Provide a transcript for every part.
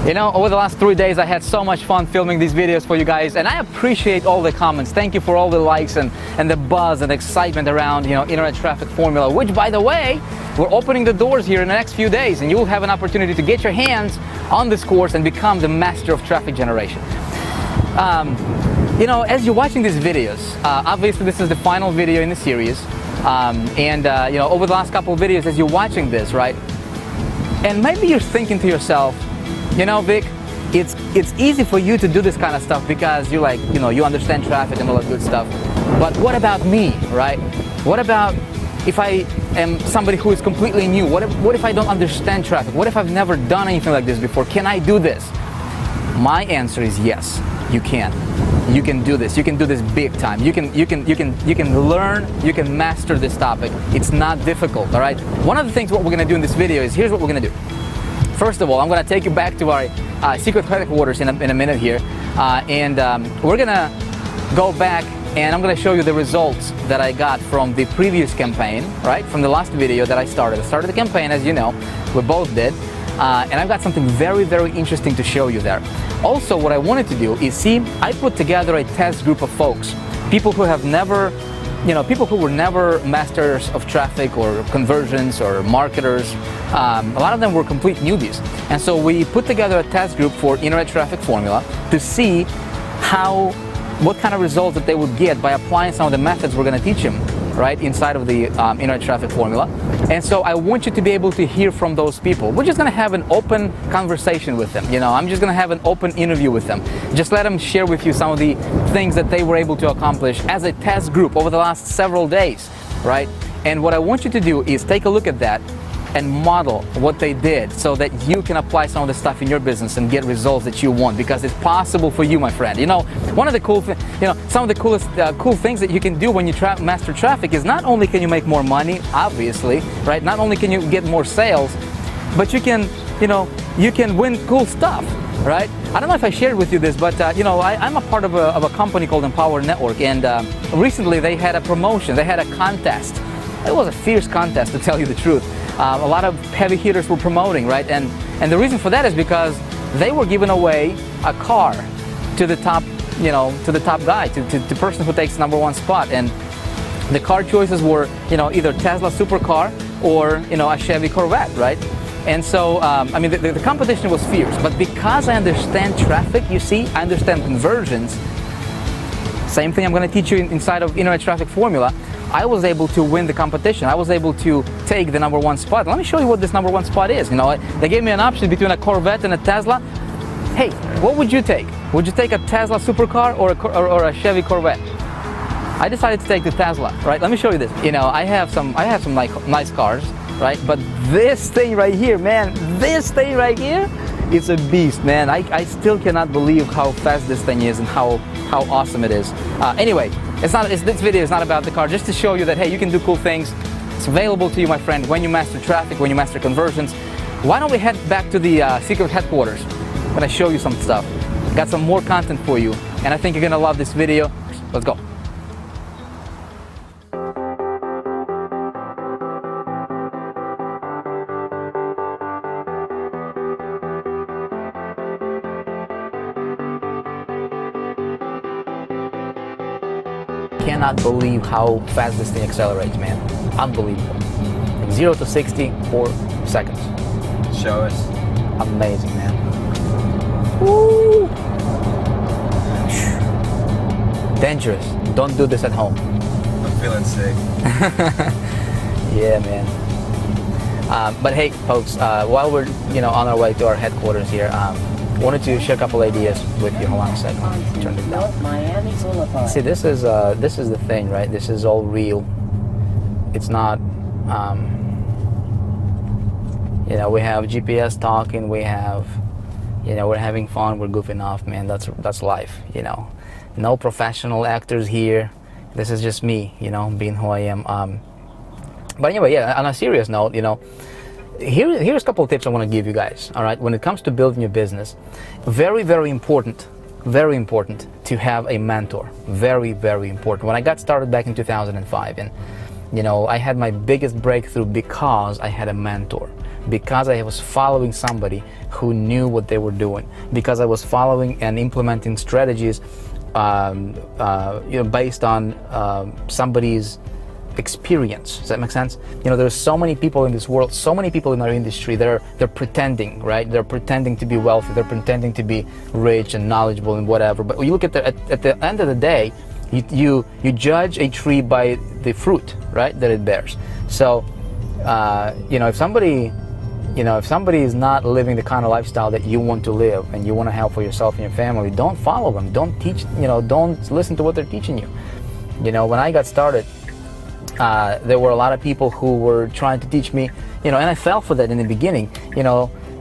You know, over the last 3 days I had so much fun filming these videos for you guys, and I appreciate all the comments. Thank you for all the likes and the buzz and excitement around, you know, Internet Traffic Formula, which, by the way, we're opening the doors here in the next few days, and you'll have an opportunity to get your hands on this course and become the master of traffic generation. You know, as you're watching these videos, obviously this is the final video in the series, you know, over the last couple of videos as you're watching this, right, and maybe you're thinking to yourself, you know, Vic, it's easy for you to do this kind of stuff because you like, you know, you understand traffic and all that good stuff. But what about me, right? What about if I am somebody who is completely new? What if I don't understand traffic? What if I've never done anything like this before? Can I do this? My answer is yes, you can. You can do this. You can do this big time. You can learn, you can master this topic. It's not difficult, all right? One of the things what we're gonna do in this video is, here's what we're gonna do. First of all, I'm going to take you back to our secret headquarters in a minute here, we're going to go back and I'm going to show you the results that I got from the previous campaign, right? From the last video that I started. I started the campaign, as you know, we both did, and I've got something very, very interesting to show you there. Also, what I wanted to do is see, I put together a test group of folks, people who have never, you know, people who were never masters of traffic or conversions or marketers. A lot of them were complete newbies. And so we put together a test group for Internet Traffic Formula to see what kind of results that they would get by applying some of the methods we're going to teach them, right, inside of the Internet Traffic Formula. And so I want you to be able to hear from those people. We're just going to have an open conversation with them. You know, I'm just going to have an open interview with them. Just let them share with you some of the things that they were able to accomplish as a test group over the last several days, right? And what I want you to do is take a look at that and model what they did so that you can apply some of the stuff in your business and get results that you want, because it's possible for you, my friend. You know, one of the cool things, you know, some of the coolest cool things that you can do when you master traffic is not only can you make more money, obviously, right? Not only can you get more sales, but you can, you know, you can win cool stuff, right? I don't know if I shared with you this, but you know, I'm a part of a company called Empower Network, and recently they had a promotion, they had a contest. It was a fierce contest, to tell you the truth. A lot of heavy hitters were promoting, right? And the reason for that is because they were giving away a car to the top, you know, to the top guy, to the person who takes #1 spot. And the car choices were, you know, either Tesla supercar or, you know, a Chevy Corvette, right? And so, I mean, the competition was fierce. But because I understand traffic, you see, I understand conversions. Same thing I'm going to teach you inside of Internet Traffic Formula. I was able to win the competition. I was able to take the #1 spot. Let me show you what this #1 spot is. You know, they gave me an option between a Corvette and a Tesla. Hey, what would you take? Would you take a Tesla supercar or a Chevy Corvette? I decided to take the Tesla, right? Let me show you this. You know, I have some like nice cars, right? But this thing right here, man, this thing right here, it's a beast, man. I still cannot believe how fast this thing is and how awesome it is. Anyway, this video is not about the car, just to show you that, hey, you can do cool things. It's available to you, my friend, when you master traffic, when you master conversions. Why don't we head back to the secret headquarters? I'm gonna show you some stuff. Got some more content for you, and I think you're gonna love this video. Let's go. Cannot believe how fast this thing accelerates, man. Unbelievable. Like 0 to 60, 4 seconds. Show us. Amazing, man. Woo! Dangerous. Don't do this at home. I'm feeling sick. Yeah, man. But hey, folks, while we're, you know, on our way to our headquarters here, wanted to share a couple ideas with you. Hold on a second. Turn it down. See, this is the thing, right? This is all real. It's not, you know, we have GPS talking, we have, you know, we're having fun, we're goofing off, man. That's life, you know. No professional actors here. This is just me, you know, being who I am. But anyway, yeah, on a serious note, you know, here's a couple of tips I want to give you guys, all right? When it comes to building your business, very, very important to have a mentor. Very, very important. When I got started back in 2005, and, you know, I had my biggest breakthrough because I had a mentor. because I was following somebody who knew what they were doing, because I was following and implementing strategies based on somebody's experience. Does that make sense? There's so many people in this world, so many people in our industry, they're pretending, right? They're pretending to be wealthy, they're pretending to be rich and knowledgeable and whatever. But when you look at the end of the day, you judge a tree by the fruit, right, that it bears. So, if somebody is not living the kind of lifestyle that you want to live and you want to have for yourself and your family, don't follow them. Don't teach, don't listen to what they're teaching you. When I got started, there were a lot of people who were trying to teach me, and I fell for that in the beginning.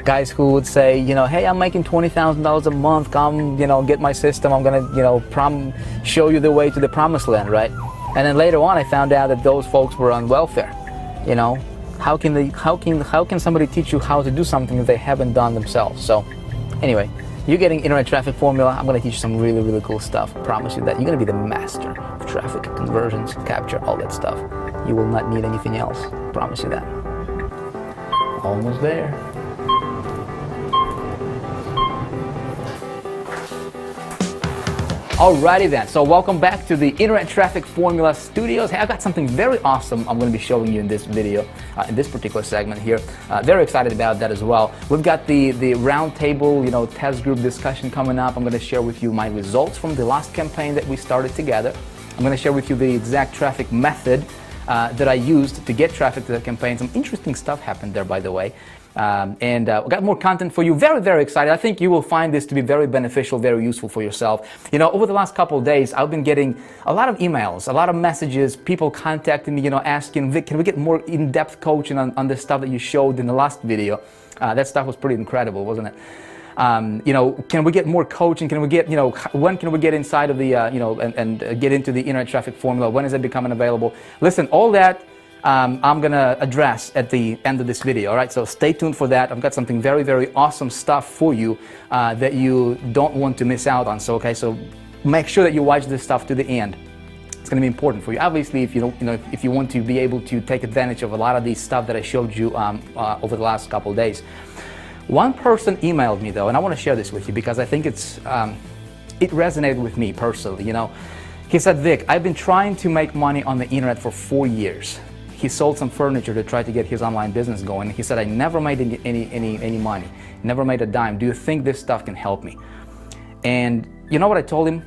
Guys who would say, hey, I'm making $20,000 a month. Come, get my system. I'm gonna, show you the way to the promised land, right? And then later on, I found out that those folks were on welfare. How can somebody teach you how to do something if they haven't done themselves? So, anyway, you're getting Internet Traffic Formula. I'm gonna teach you some really, really cool stuff. I promise you that you're gonna be the master of traffic, conversions, capture, all that stuff. You will not need anything else. I promise you that. Almost there. Alrighty then, so welcome back to the Internet Traffic Formula Studios. Hey, I've got something very awesome I'm going to be showing you in this video, in this particular segment here. Very excited about that as well. We've got the roundtable, test group discussion coming up. I'm going to share with you my results from the last campaign that we started together. I'm going to share with you the exact traffic method that I used to get traffic to the campaign. Some interesting stuff happened there, by the way. We got more content for you. Very, very excited. I think you will find this to be very beneficial, very useful for yourself. Over the last couple of days, I've been getting a lot of emails, a lot of messages, people contacting me, asking, Vic, can we get more in-depth coaching on the stuff that you showed in the last video? That stuff was pretty incredible, wasn't it? Can we get more coaching? Can we get, when can we get inside of the, and get into the Internet Traffic Formula? When is it becoming available? Listen, all that I'm going to address at the end of this video, all right? So stay tuned for that. I've got something very, very awesome stuff for you that you don't want to miss out on. So make sure that you watch this stuff to the end. It's going to be important for you. Obviously, if you want to be able to take advantage of a lot of these stuff that I showed you over the last couple of days. One person emailed me though, and I want to share this with you because I think it resonated with me personally. He said, Vic, I've been trying to make money on the internet for 4 years. He sold some furniture to try to get his online business going. He said, I never made any money, never made a dime. Do you think this stuff can help me? And you know what I told him?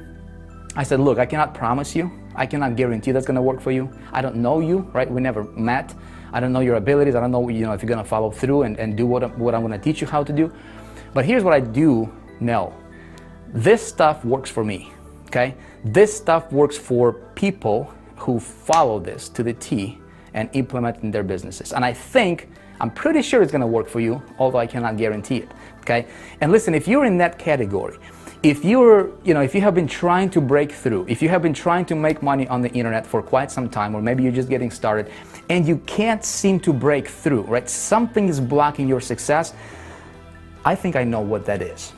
I said, look, I cannot promise you. I cannot guarantee that's going to work for you. I don't know you, right? We never met. I don't know your abilities. I don't know, if you're going to follow through and do what I'm going to teach you how to do. But here's what I do know. This stuff works for me, okay? This stuff works for people who follow this to the T and implement in their businesses. And I'm pretty sure it's going to work for you, although I cannot guarantee it, okay? And listen, if you're in that category, if if you have been trying to break through, if you have been trying to make money on the internet for quite some time, or maybe you're just getting started and you can't seem to break through, right? Something is blocking your success. I think I know what that is.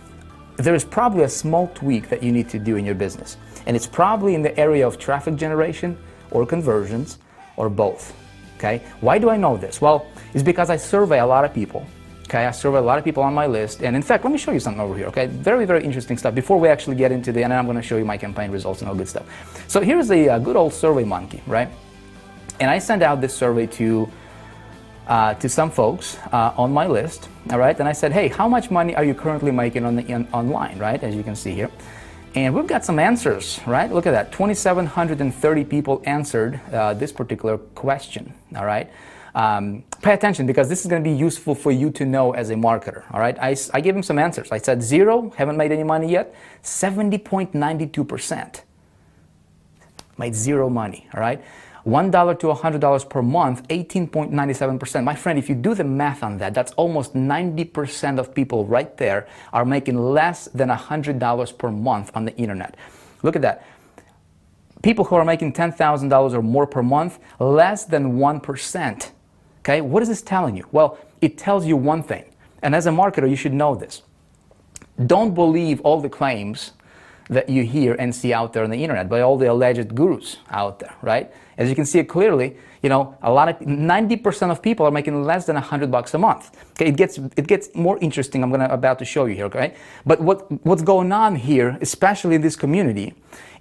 There is probably a small tweak that you need to do in your business. And it's probably in the area of traffic generation or conversions or both, okay? Why do I know this? Well, it's because I survey a lot of people. Okay, I survey a lot of people on my list, and in fact, let me show you something over here, okay? Very, very interesting stuff. Before we actually get into and I'm going to show you my campaign results and all good stuff. So here's a good old Survey Monkey, right? And I sent out this survey to some folks on my list, all right? And I said, hey, how much money are you currently making online, right? As you can see here. And we've got some answers, right? Look at that, 2,730 people answered this particular question, all right? Pay attention because this is going to be useful for you to know as a marketer, all right? I gave him some answers. I said 0, haven't made any money yet. 70.92% made 0 money, all right? $1 to $100 per month, 18.97%. My friend, if you do the math on that, that's almost 90% of people right there are making less than $100 per month on the internet. Look at that. People who are making $10,000 or more per month, less than 1%. Okay, what is this telling you? Well, it tells you one thing, and as a marketer, you should know this. Don't believe all the claims that you hear and see out there on the internet by all the alleged gurus out there, right? As you can see it clearly, 90% of people are making less than $100 a month. Okay, it gets more interesting. I'm about to show you here, okay? But what's going on here, especially in this community,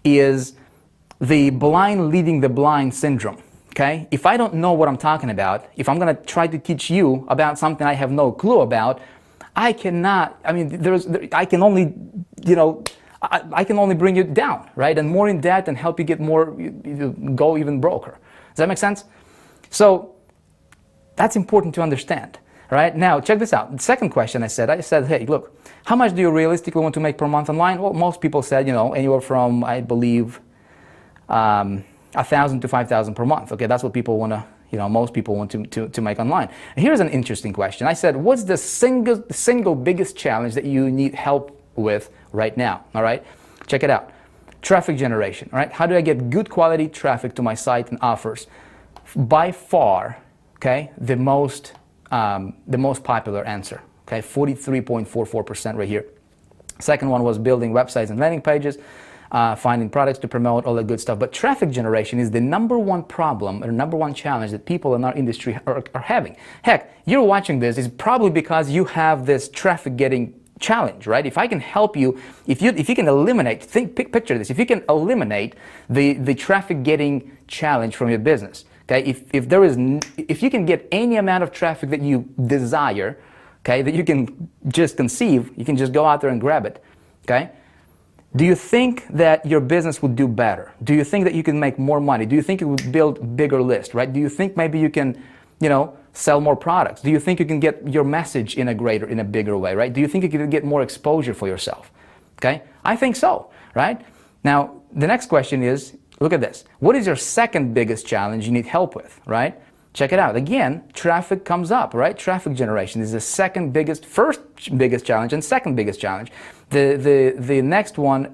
is the blind leading the blind syndrome. Okay? If I don't know what I'm talking about, if I'm going to try to teach you about something I have no clue about, I can only bring you down, right? And more in debt and help you get more, go even broker. Does that make sense? So that's important to understand, right? Now, check this out. The second question I said, hey, look, how much do you realistically want to make per month online? Well, most people said, anywhere from, I believe, 1,000 to 5,000 per month. Okay, that's what people want to, most people want to make online. And here's an interesting question. I said, what's the single biggest challenge that you need help with right now? All right, check it out. Traffic generation. All right, how do I get good quality traffic to my site and offers? By far, okay, the most popular answer. Okay, 43.44% right here. Second one was building websites and landing pages. Finding products to promote, all that good stuff. But traffic generation is the number one problem or number one challenge that people in our industry are having. Heck, you're watching this is probably because you have this traffic getting challenge, right? If I can help you, if you can eliminate, picture this, if you can eliminate the traffic getting challenge from your business, okay? If you can get any amount of traffic that you desire, okay, that you can just conceive, you can just go out there and grab it, okay? Do you think that your business would do better? Do you think that you can make more money? Do you think you would build bigger list, right? Do you think maybe you can, sell more products? Do you think you can get your message in a bigger way, right? Do you think you can get more exposure for yourself? Okay? I think so, right? Now, the next question is, look at this. What is your second biggest challenge you need help with, right? Check it out. Again, traffic comes up, right? Traffic generation is the first biggest challenge and second biggest challenge. The next one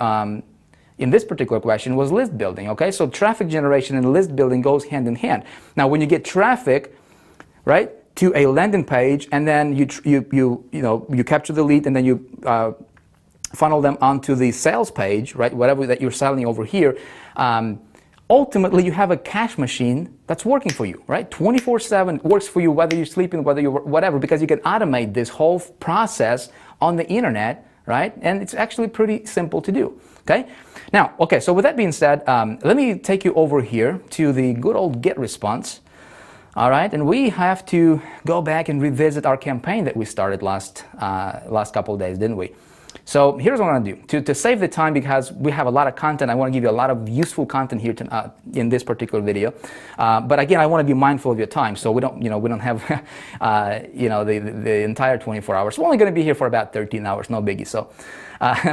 in this particular question was list building, okay? So traffic generation and list building goes hand in hand. Now, when you get traffic, right, to a landing page and then you capture the lead and then you funnel them onto the sales page, right, whatever that you're selling over here, ultimately, you have a cash machine that's working for you, right? 24/7 works for you, whether you're sleeping, whether you're whatever, because you can automate this whole process on the internet, right? And it's actually pretty simple to do, okay? Now, okay, so with that being said, let me take you over here to the good old GetResponse, all right? And we have to go back and revisit our campaign that we started last couple of days, didn't we? So here's what I'm going to do. To save the time, because we have a lot of content, I want to give you a lot of useful content here in this particular video. But again, I want to be mindful of your time, so we don't have the entire 24 hours. We're only going to be here for about 13 hours, no biggie. So,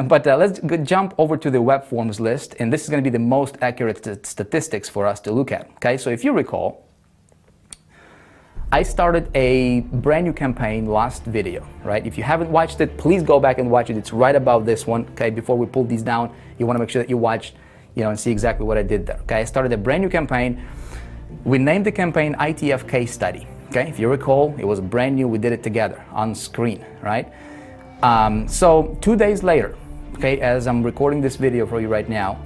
but let's jump over to the web forms list, and this is going to be the most accurate statistics for us to look at. Okay, so if you recall, I started a brand new campaign last video, right? If you haven't watched it, please go back and watch it. It's right above this one, okay? Before we pull these down, you want to make sure that you watch, and see exactly what I did there, okay? I started a brand new campaign. We named the campaign ITF Case Study, okay? If you recall, it was brand new. We did it together on screen, right? So 2 days later, okay, as I'm recording this video for you right now,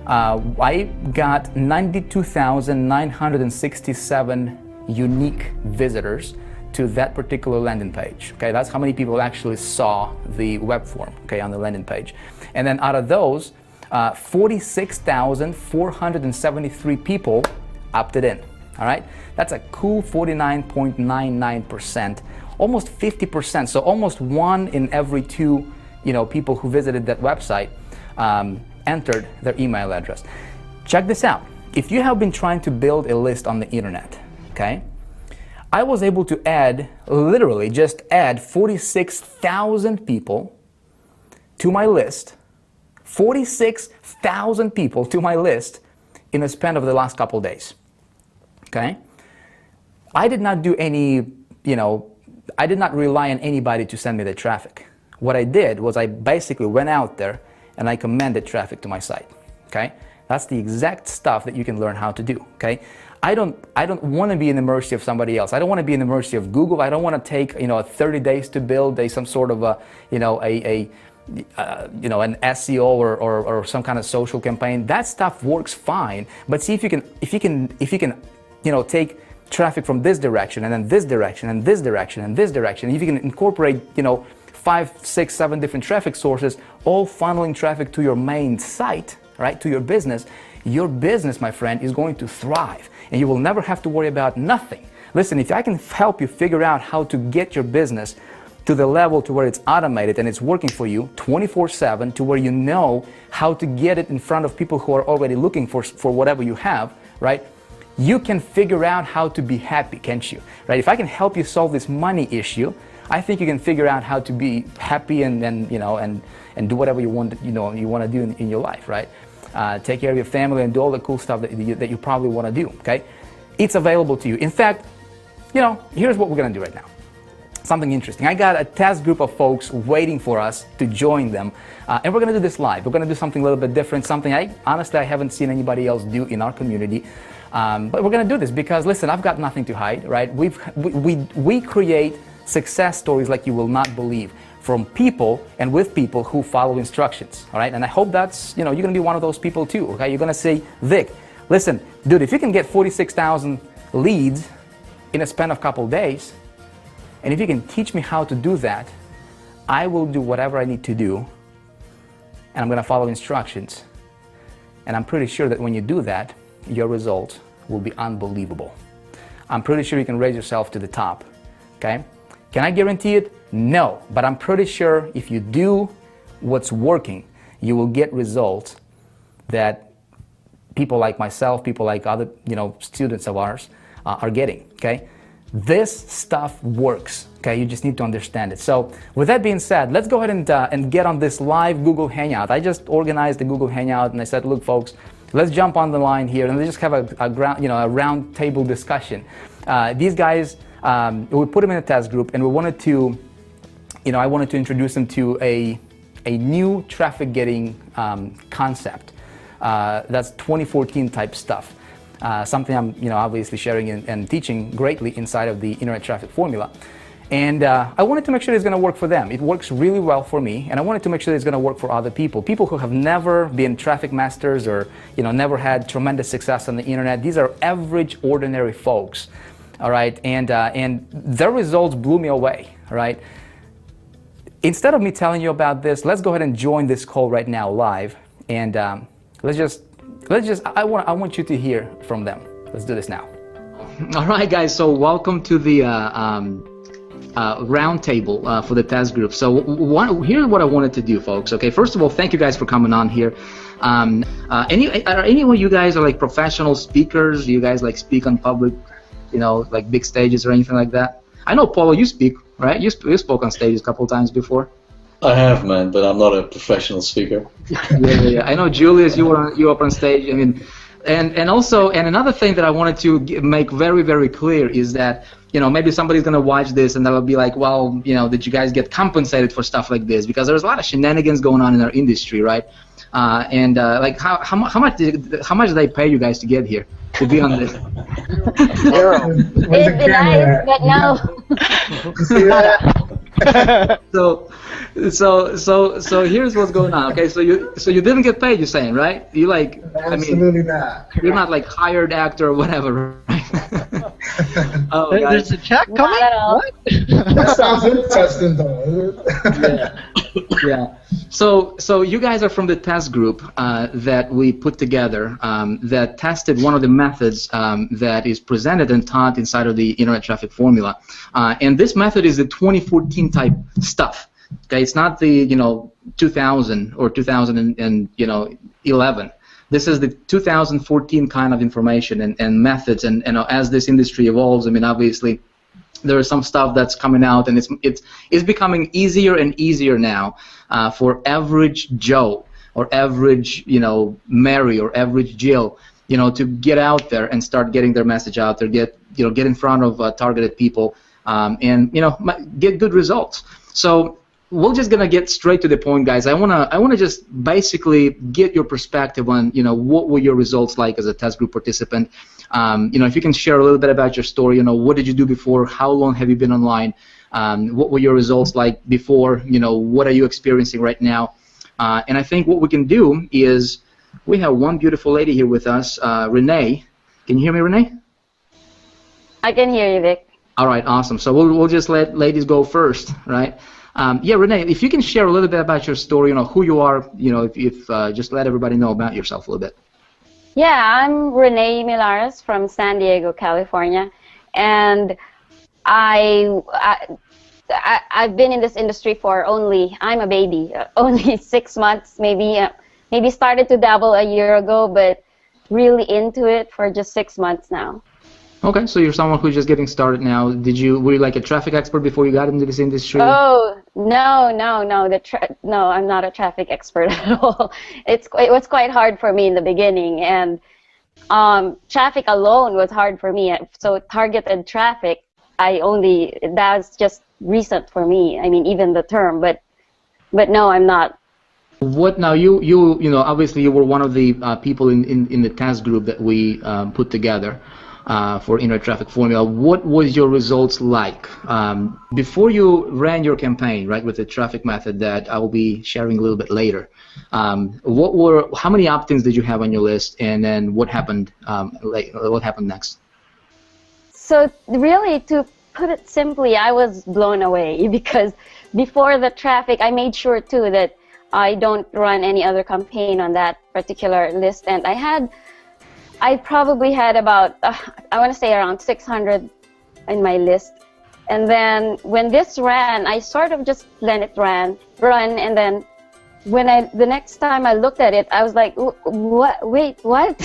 I got 92,967 unique visitors to that particular landing page. Okay, that's how many people actually saw the web form, okay, on the landing page. And then out of those, 46,473 people opted in. All right, that's a cool 49.99%, almost 50%. So almost 1 in every 2, people who visited that website entered their email address. Check this out. If you have been trying to build a list on the internet, okay, I was able to literally just add 46,000 people to my list, 46,000 people to my list in the span of the last couple days, okay? I did not do any, I did not rely on anybody to send me the traffic. What I did was I basically went out there and I commanded traffic to my site, okay? That's the exact stuff that you can learn how to do, okay? I don't want to be in the mercy of somebody else. I don't want to be in the mercy of Google. I don't want to take 30 days to build some sort of a you know, an SEO or some kind of social campaign. That stuff works fine. But see if you can, you know, take traffic from this direction and then this direction and this direction and this direction. If you can incorporate, you know, 5, 6, 7 different traffic sources, all funneling traffic to your main site, right, to your business, my friend, is going to thrive, and you will never have to worry about nothing. Listen, if I can help you figure out how to get your business to the level to where it's automated and it's working for you 24/7, to where you know how to get it in front of people who are already looking for whatever you have, right? You can figure out how to be happy, can't you? Right? If I can help you solve this money issue, I think you can figure out how to be happy and you know and do whatever you want to do in your life, right? Take care of your family and do all the cool stuff that you probably want to do. Okay, it's available to you. In fact, you know, here's what we're gonna do right now. Something interesting. I got a test group of folks waiting for us to join them, and we're gonna do this live. We're gonna do something a little bit different. Something I haven't seen anybody else do in our community. But we're gonna do this because, listen, I've got nothing to hide, right? We create success stories like you will not believe, from people and with people who follow instructions, all right? And I hope that's, you know, you're gonna be one of those people too, okay? You're gonna say, Vic, listen, dude, if you can get 46,000 leads in a span of a couple days, and if you can teach me how to do that, I will do whatever I need to do, and I'm gonna follow instructions. And I'm pretty sure that when you do that, your results will be unbelievable. I'm pretty sure you can raise yourself to the top, okay? Can I guarantee it? No, but I'm pretty sure if you do what's working, you will get results that people like myself, people like other, you know, students of ours are getting, okay? This stuff works, okay? You just need to understand it. So with that being said, let's go ahead and get on this live Google Hangout. I just organized the Google Hangout and I said, look, folks, let's jump on the line here and let's just have a round table discussion. These guys, we put them in a test group, and we wanted to, you know, I wanted to introduce them to a new traffic getting concept. That's 2014 type stuff. Something I'm, you know, obviously sharing and teaching greatly inside of the Internet Traffic Formula. And I wanted to make sure it's going to work for them. It works really well for me, and I wanted to make sure it's going to work for other people. People who have never been traffic masters or, you know, never had tremendous success on the internet. These are average, ordinary folks, all right? And their results blew me away, all right? Instead of me telling you about this, let's go ahead and join this call right now live, and I want you to hear from them. Let's do this now. All right, guys. So welcome to the roundtable for the test group. So here's what I wanted to do, folks. Okay, first of all, thank you guys for coming on here. Are any of you guys are like professional speakers? Do you guys like speak on public, you know, like big stages or anything like that? I know, Paulo, you speak, right? You spoke on stages a couple of times before. I have, man, but I'm not a professional speaker. Yeah. I know, Julius, you were up on stage. I mean, and also another thing that I wanted to make very, very clear is that, you know, maybe somebody's gonna watch this and they'll be like, well, you know, did you guys get compensated for stuff like this? Because there's a lot of shenanigans going on in our industry, right? Like how much do they pay you guys to get here, to be on this? Zero. It'd be nice, but no. So here's what's going on. Okay, so you didn't get paid, you're saying, right? You like, Absolutely not. You're not like hired actor or whatever, right? Oh, there's a check coming? What? That sounds interesting, though. Yeah. So you guys are from the test group that we put together that tested one of the methods that is presented and taught inside of the Internet Traffic Formula, and this method is the 2014 type stuff. Okay, it's not the 2000 or 2011. This is the 2014 kind of information and methods, and as this industry evolves, I mean, obviously there is some stuff that's coming out, and it's becoming easier and easier now for average Joe or average Mary or average Jill to get out there and start getting their message out there, get in front of targeted people, and get good results. So we're just gonna get straight to the point, guys. I wanna just basically get your perspective on what were your results like as a test group participant. If you can share a little bit about your story. What did you do before? How long have you been online? What were your results like before? What are you experiencing right now? And I think what we can do is we have one beautiful lady here with us, Renee. Can you hear me, Renee? I can hear you, Vic. All right, awesome. So we'll just let ladies go first, right? Yeah, Renee, if you can share a little bit about your story, who you are, if just let everybody know about yourself a little bit. Yeah, I'm Renee Milares from San Diego, California, and I've been in this industry for I'm a baby, only 6 months, maybe started to dabble a year ago, but really into it for just 6 months now. Okay, so you're someone who's just getting started now. Were you like a traffic expert before you got into this industry? Oh, no, I'm not a traffic expert at all. It was quite hard for me in the beginning, and traffic alone was hard for me. So targeted traffic, that's just recent for me. I mean, even the term, but no, I'm not. What now? You obviously you were one of the people in the task group that we put together for Internet Traffic Formula. What was your results like before you ran your campaign, right, with the traffic method that I will be sharing a little bit later? How many opt-ins did you have on your list, and then what happened? What happened next? So really, to put it simply, I was blown away because before the traffic, I made sure too that I don't run any other campaign on that particular list, and I probably had about, I want to say around 600 in my list. And then when this ran, I sort of just let it run, and then the next time I looked at it, I was like, what? Wait, what?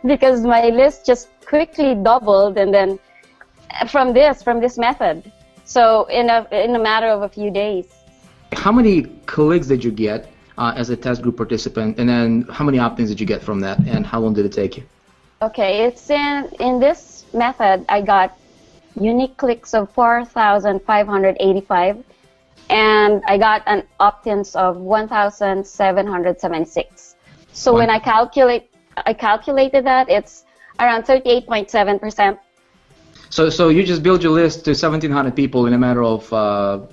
Because my list just quickly doubled, and then from this method. So in a matter of a few days. How many clicks did you get as a test group participant, and then how many opt-ins did you get from that, and how long did it take you? Okay, it's in this method I got unique clicks of 4,585, and I got an opt-ins of 1,776. So Wow. when I calculated that, it's around 38.7%. So you just build your list to 1,700 people in a matter of how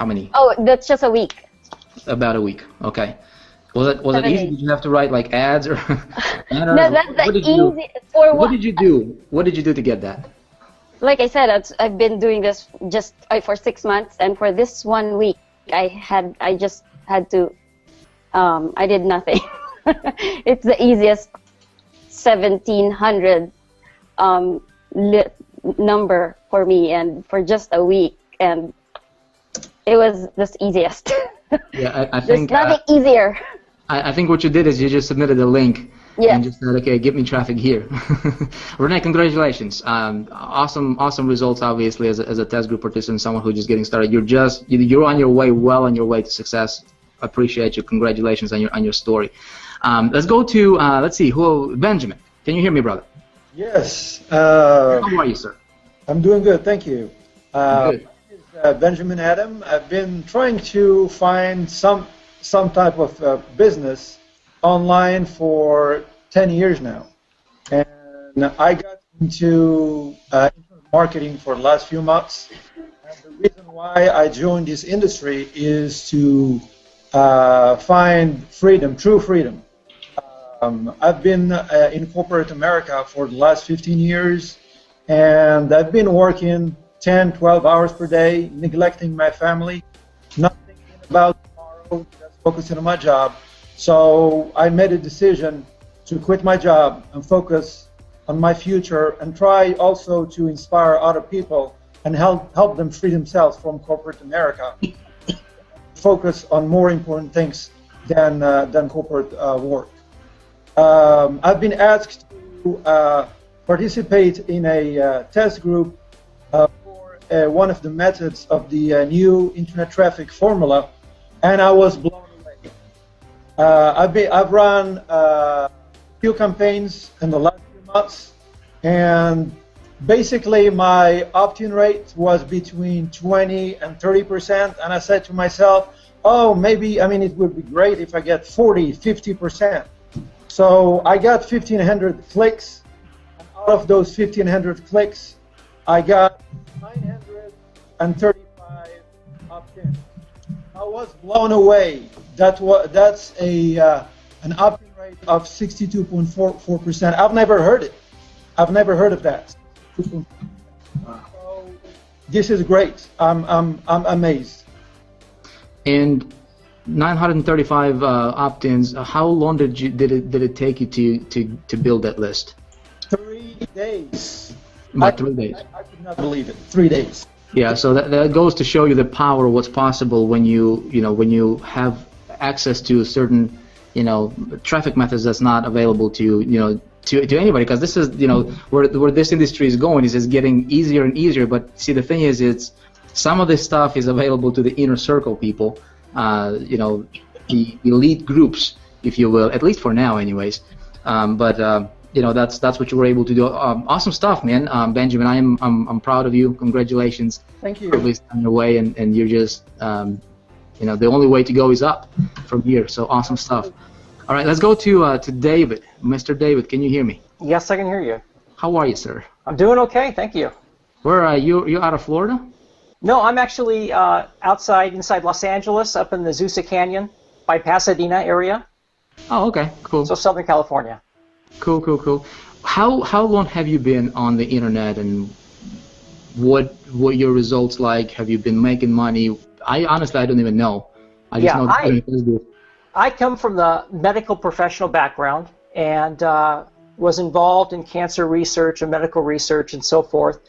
many? Oh, that's just a week. About a week. Okay. Was it 7 easy? days. Did you have to write like ads or? No, that's the easy. For what did you do? What did you do to get that? Like I said, I've been doing this just for 6 months, and for this 1 week, I just had to. I did nothing. It's the easiest 1,700 number for me, and for just a week, and it was the easiest. Yeah, I think there's nothing easier. I think what you did is you just submitted a link. Yeah. And just said, okay, give me traffic here. Renee, congratulations. Awesome results, obviously, as a test group participant, someone who's just getting started. You're on your way, well on your way to success. I appreciate you. Congratulations on your story. Let's go to, let's see, Benjamin. Can you hear me, brother? Yes. How are you, sir? I'm doing good, thank you. Good. My name is Benjamin Adam. I've been trying to find some type of business online for 10 years now, and I got into internet marketing for the last few months. And the reason why I joined this industry is to find freedom, true freedom. I've been in corporate America for the last 15 years, and I've been working 10, 12 hours per day, neglecting my family, not thinking about tomorrow, just focusing on my job. So I made a decision to quit my job and focus on my future, and try also to inspire other people and help them free themselves from corporate America. Focus on more important things than corporate work. I've been asked to participate in a test group for one of the methods of the new Internet Traffic Formula, and I was blown away. I've run a few campaigns in the last few months, and basically my opt-in rate was between 20 and 30%, and I said to myself, oh, maybe, it would be great if I get 40, 50%. So I got 1,500 clicks, and out of those 1,500 clicks, I got 135 opt-ins. I was blown away. That's an opt-in rate of 62.44%. I've never heard it. I've never heard of that. So this is great. I'm amazed. And 935 opt-ins. How long did it take you to build that list? 3 days. About 3 days. I could not believe it. 3 days. Yeah, so that goes to show you the power of what's possible when you have access to certain traffic methods that's not available to to anybody, because this is where this industry is going is getting easier and easier. But see, the thing is, it's some of this stuff is available to the inner circle people, the elite groups, if you will, at least for now, anyways. That's what you were able to do. Awesome stuff, man. Benjamin, I'm proud of you. Congratulations. Thank you. At least on your way, and you're just the only way to go is up from here. So awesome stuff. All right, let's go to David. Mr. David, can you hear me? Yes, I can hear you. How are you, sir? I'm doing okay, thank you. Where are you? You out of Florida? No, I'm actually inside Los Angeles, up in the Azusa Canyon by Pasadena area. Oh, okay, cool. So Southern California. Cool. How long have you been on the internet, and what your results like? Have you been making money? I honestly don't even know. I just know I come from the medical professional background and was involved in cancer research and medical research and so forth.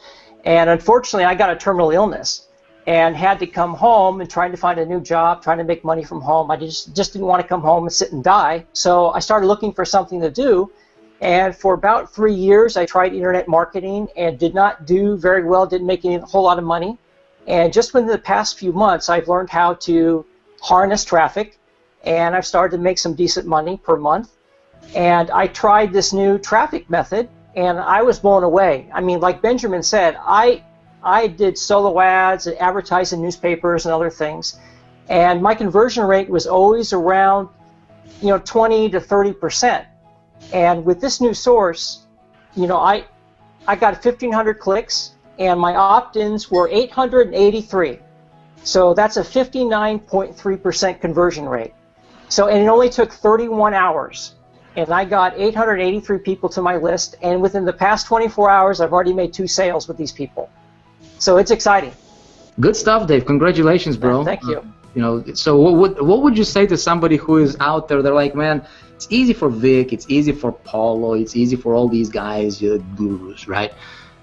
And unfortunately, I got a terminal illness and had to come home and trying to find a new job, trying to make money from home. I just didn't want to come home and sit and die. So I started looking for something to do. And for about 3 years, I tried internet marketing and did not do very well, didn't make a whole lot of money. And just within the past few months, I've learned how to harness traffic, and I've started to make some decent money per month. And I tried this new traffic method, and I was blown away. I mean, like Benjamin said, I did solo ads and advertised in newspapers and other things, and my conversion rate was always around 20 to 30%. And with this new source, I got 1,500 clicks, and my opt-ins were 883. So that's a 59.3% conversion rate. And it only took 31 hours. And I got 883 people to my list, and within the past 24 hours, I've already made 2 sales with these people. So it's exciting. Good stuff, Dave. Congratulations, bro. Thank you. So what would you say to somebody who is out there? They're like, man, it's easy for Vic, it's easy for Paulo, it's easy for all these guys, gurus, right?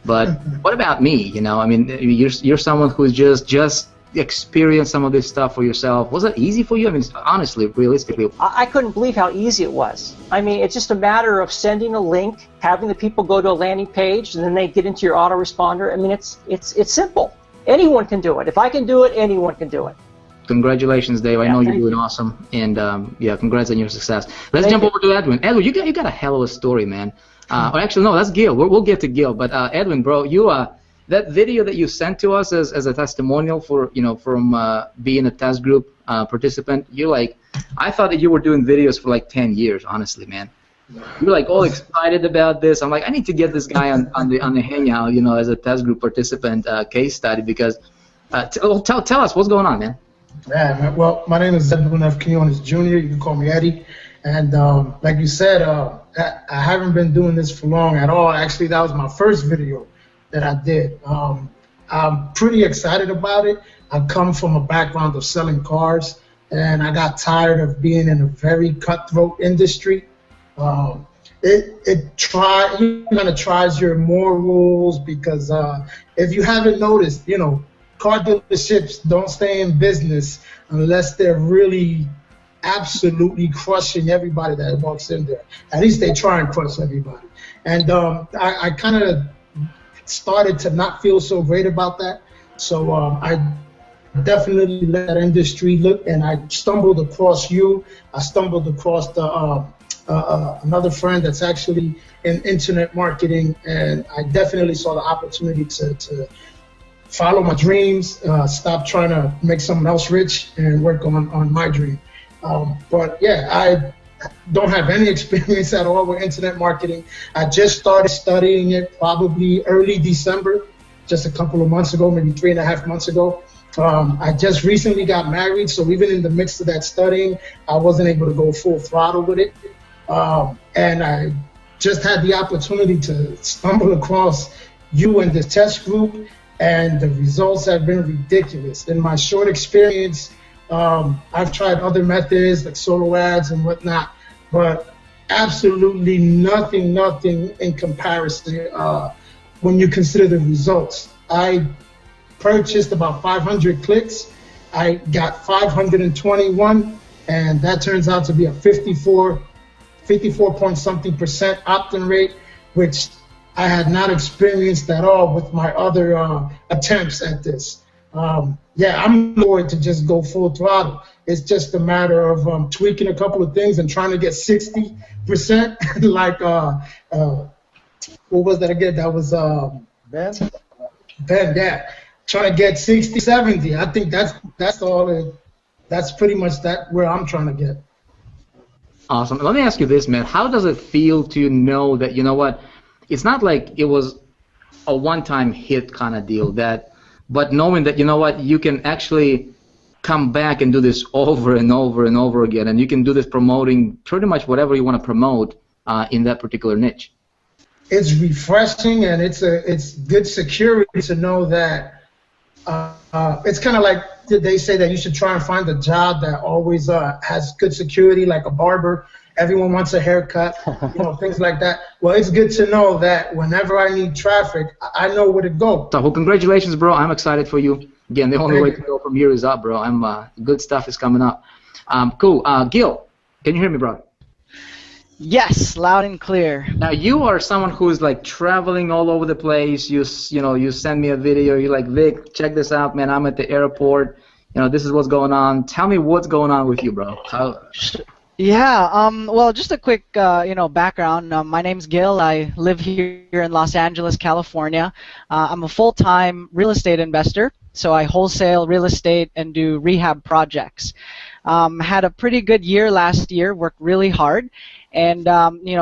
But what about me? I mean, you're someone who's just experienced some of this stuff for yourself. Was it easy for you? I mean, honestly, realistically. I couldn't believe how easy it was. I mean, it's just a matter of sending a link, having the people go to a landing page, and then they get into your autoresponder. I mean, it's simple. Anyone can do it. If I can do it, anyone can do it. Congratulations, Dave. I know you're doing awesome, and congrats on your success. Let's jump over to Edwin. Edwin, you got a hell of a story, man. Or actually, no, that's Gil. We'll get to Gil. But Edwin, bro, that video that you sent to us as a testimonial for from being a test group participant, I thought that you were doing videos for like 10 years, honestly, man. You're like all excited about this. I'm like, I need to get this guy on the hangout, as a test group participant case study, because tell us what's going on, man. Man, well, my name is Edwin F. Quinones Jr. You can call me Eddie. And like you said, I haven't been doing this for long at all. Actually, that was my first video that I did. I'm pretty excited about it. I come from a background of selling cars, and I got tired of being in a very cutthroat industry. It kind of tries your morals, because if you haven't noticed, car dealerships don't stay in business unless they're really absolutely crushing everybody that walks in there. At least they try and crush everybody. And I kind of started to not feel so great about that. So I definitely let that industry look, and I stumbled across you. I stumbled across another friend that's actually in internet marketing, and I definitely saw the opportunity to follow my dreams, stop trying to make someone else rich, and work on my dream. But yeah, I don't have any experience at all with internet marketing. I just started studying it probably early December, just a couple of months ago, maybe 3.5 months ago. I just recently got married, so even in the midst of that studying, I wasn't able to go full throttle with it. And I just had the opportunity to stumble across you and the test group, and the results have been ridiculous. In my short experience, I've tried other methods like solo ads and whatnot, but absolutely nothing in comparison when you consider the results. I purchased about 500 clicks. I got 521, and that turns out to be a 54 point something percent opt-in rate, which I had not experienced at all with my other attempts at this. Yeah, I'm going to just go full throttle. It's just a matter of tweaking a couple of things and trying to get 60%. Like, what was that again? That was Ben, yeah. Trying to get 60, 70. I think that's all. That's pretty much that where I'm trying to get. Awesome. Let me ask you this, man. How does it feel to know that, you know what, it's not like it was a one-time hit kind of deal, but knowing that, you know what, you can actually come back and do this over and over and over again, and you can do this promoting pretty much whatever you want to promote in that particular niche. It's refreshing, and it's good security to know that it's kind of like they say that you should try and find a job that always has good security, like a barber. Everyone wants a haircut, things like that. Well, it's good to know that whenever I need traffic, I know where to go. So, well, congratulations, bro. I'm excited for you. Again, the only way to go from here is up, bro. Good stuff is coming up. Cool. Gil, can you hear me, bro? Yes, loud and clear. Now, you are someone who is like traveling all over the place. You send me a video. You're like, Vic, check this out, man. I'm at the airport. This is what's going on. Tell me what's going on with you, bro. Yeah, well, just a quick, background. My name's Gil. I live here in Los Angeles, California. I'm a full-time real estate investor, so I wholesale real estate and do rehab projects. Had a pretty good year last year, worked really hard, and,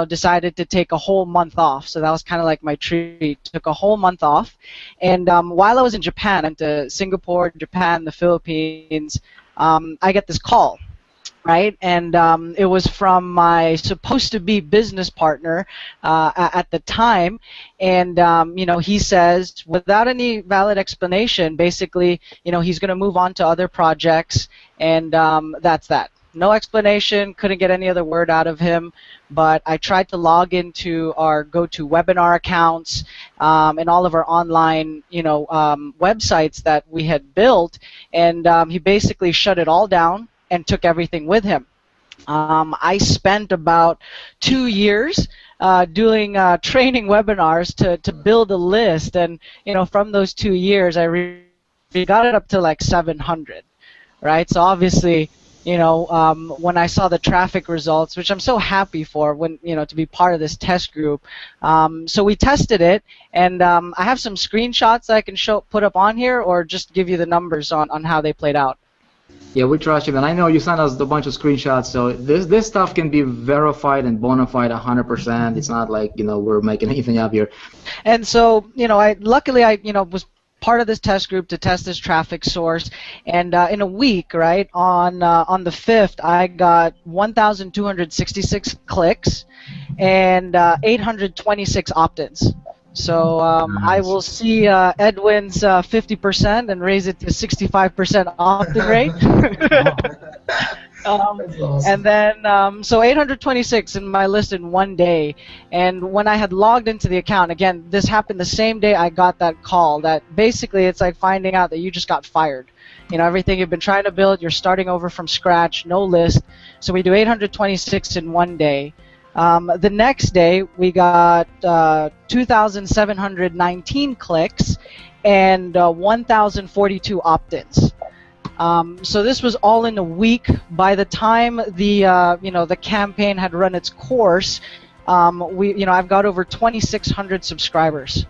decided to take a whole month off. So that was kind of like my treat. Took a whole month off, and while I was in Japan, and to Singapore, Japan, the Philippines, I get this call. Right, and it was from my supposed-to-be business partner at the time, and he says, without any valid explanation, basically, he's going to move on to other projects, and that's that. No explanation, couldn't get any other word out of him, but I tried to log into our GoToWebinar accounts and all of our online, websites that we had built, and he basically shut it all down and took everything with him. I spent about 2 years doing training webinars to build a list, and from those 2 years, we got it up to like 700, right? So obviously, when I saw the traffic results, which I'm so happy for, when to be part of this test group. So we tested it, and I have some screenshots that I can put up on here, or just give you the numbers on how they played out. Yeah, we trust you, man. I know you sent us a bunch of screenshots, so this stuff can be verified and bona fide 100%. It's not like we're making anything up here. And so luckily I was part of this test group to test this traffic source, and in a week, right on the 5th, I got 1,266 clicks and 826 opt-ins. So I will see Edwin's 50% and raise it to 65% opt-in rate. And then, so 826 in my list in one day. And when I had logged into the account, again, this happened the same day I got that call, that basically it's like finding out that you just got fired. Everything you've been trying to build, you're starting over from scratch, no list. So we do 826 in one day. The next day, we got 2,719 clicks and 1,042 opt-ins. So this was all in a week. By the time the campaign had run its course, I've got over 2,600 subscribers,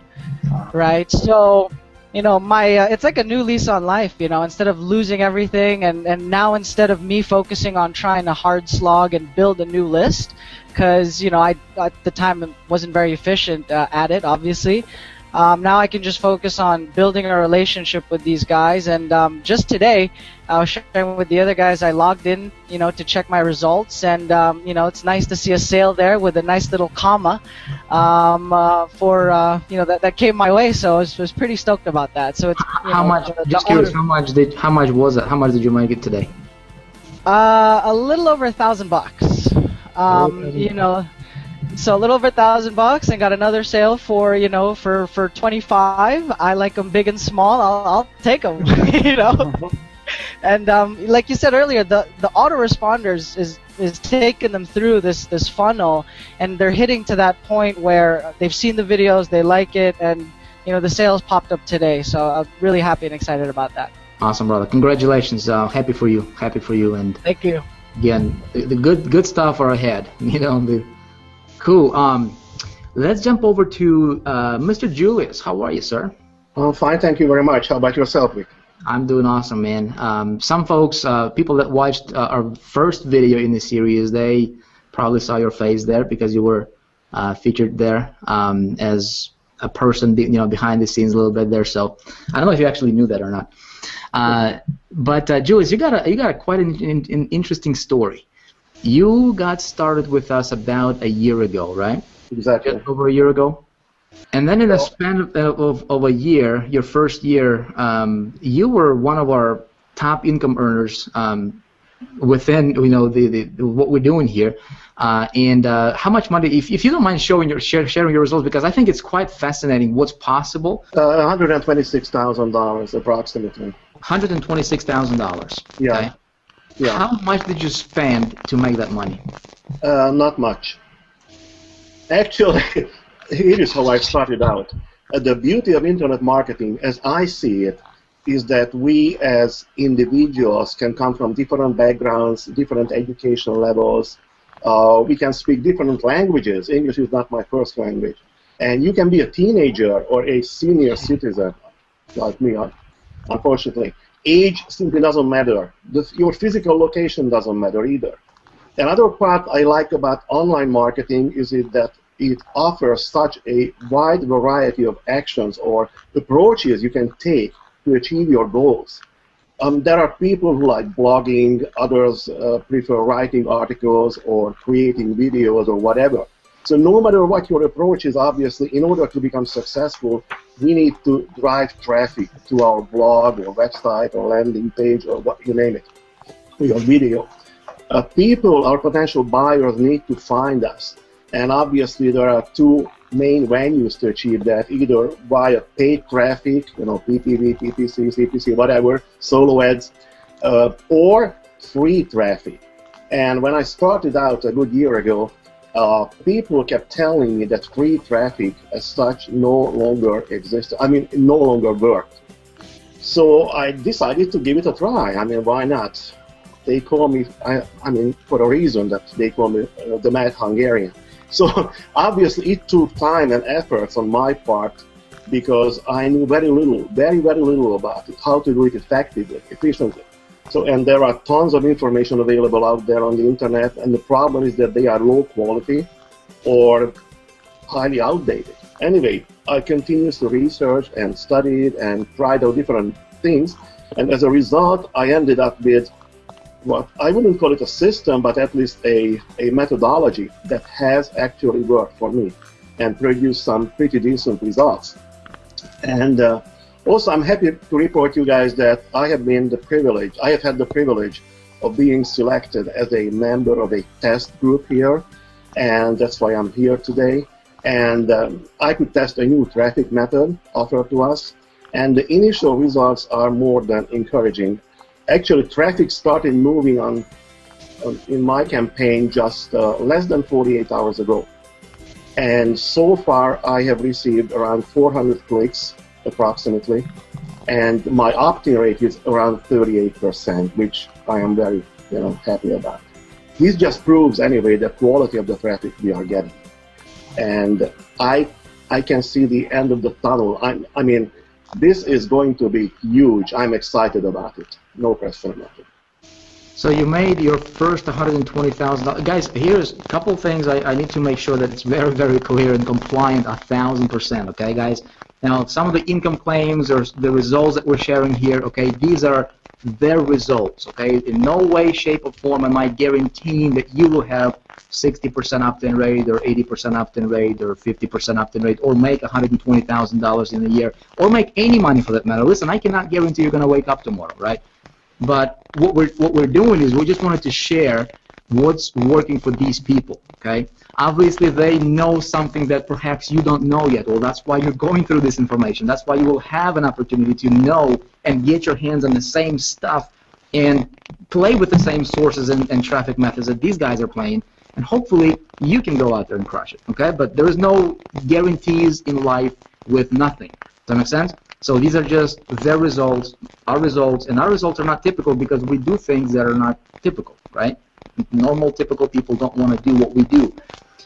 right? So it's like a new lease on life. Instead of losing everything, and now instead of me focusing on trying to hard slog and build a new list, because I at the time wasn't very efficient at it, obviously. now I can just focus on building a relationship with these guys. And just today, I was sharing with the other guys, I logged in, to check my results, and it's nice to see a sale there with a nice little comma for that came my way. So I was pretty stoked about that. So it's how much? Just curious, how much was it? How much did you make it today? A little over $1,000. So a little over $1,000, and got another sale for for 25. I like them big and small. I'll take them. And like you said earlier, the autoresponders is taking them through this funnel, and they're hitting to that point where they've seen the videos, they like it, and the sales popped up today. So I'm really happy and excited about that. Awesome, brother. Congratulations. Happy for you. Happy for you. And thank you. Again, the good stuff are ahead. Cool. Let's jump over to Mr. Julius. How are you, sir? I'm fine, thank you very much. How about yourself, Vic? I'm doing awesome, man. Some folks, people that watched our first video in the series, they probably saw your face there because you were featured there as a person, behind the scenes a little bit there. So I don't know if you actually knew that or not. But Julius, you got a quite an interesting story. You got started with us about a year ago, right? Exactly. Just over a year ago. And then in the span of a year, your first year, you were one of our top income earners within what we're doing here. And how much money, if you don't mind sharing your results, because I think it's quite fascinating what's possible. $126,000 approximately. $126,000. Yeah. Okay? Yeah. How much did you spend to make that money? Not much. Actually, here is how I started out. The beauty of internet marketing, as I see it, is that we as individuals can come from different backgrounds, different educational levels. We can speak different languages. English is not my first language. And you can be a teenager or a senior citizen, like me, unfortunately. Age simply doesn't matter. Your physical location doesn't matter either. Another part I like about online marketing is that it offers such a wide variety of actions or approaches you can take to achieve your goals. There are people who like blogging, others prefer writing articles or creating videos or whatever. So no matter what your approach is, obviously, in order to become successful, we need to drive traffic to our blog or website or landing page or what you name it, your video. People, our potential buyers, need to find us. And obviously, there are two main venues to achieve that, either via paid traffic, PPV, PPC, CPC, whatever, solo ads, or free traffic. And when I started out a good year ago, people kept telling me that free traffic as such no longer existed. No longer worked. So I decided to give it a try. Why not? They call me, for a reason that they call me the Mad Hungarian. So obviously it took time and efforts on my part because I knew very little, very, very little about it, how to do it effectively, efficiently. And there are tons of information available out there on the internet, and the problem is that they are low quality or highly outdated. Anyway, I continuously researched and studied and tried out different things, and as a result, I ended up with what I wouldn't call it a system, but at least a methodology that has actually worked for me and produced some pretty decent results. And also, I'm happy to report you guys that I have had the privilege of being selected as a member of a test group here, and that's why I'm here today. And I could test a new traffic method offered to us, and the initial results are more than encouraging. Actually, traffic started moving in my campaign just less than 48 hours ago. And so far, I have received around 400 clicks, approximately, and my opt-in rate is around 38%, which I am very, happy about. This just proves, anyway, the quality of the traffic we are getting. And I can see the end of the tunnel. This is going to be huge. I'm excited about it. No question about it. So you made your first $120,000. Guys, here's a couple things I need to make sure that it's very, very clear and compliant 1,000%. Okay, guys? Now, some of the income claims or the results that we're sharing here, okay, these are their results, okay? In no way, shape, or form am I guaranteeing that you will have 60% opt-in rate or 80% opt-in rate or 50% opt-in rate or make $120,000 in a year or make any money for that matter. Listen, I cannot guarantee you're going to wake up tomorrow, right? But what we're doing is we just wanted to share what's working for these people, okay? Obviously, they know something that perhaps you don't know yet. Well, that's why you're going through this information. That's why you will have an opportunity to know and get your hands on the same stuff and play with the same sources and traffic methods that these guys are playing. And hopefully, you can go out there and crush it, okay? But there is no guarantees in life with nothing. Does that make sense? So these are just their results, and our results are not typical because we do things that are not typical, right? Normal, typical people don't want to do what we do.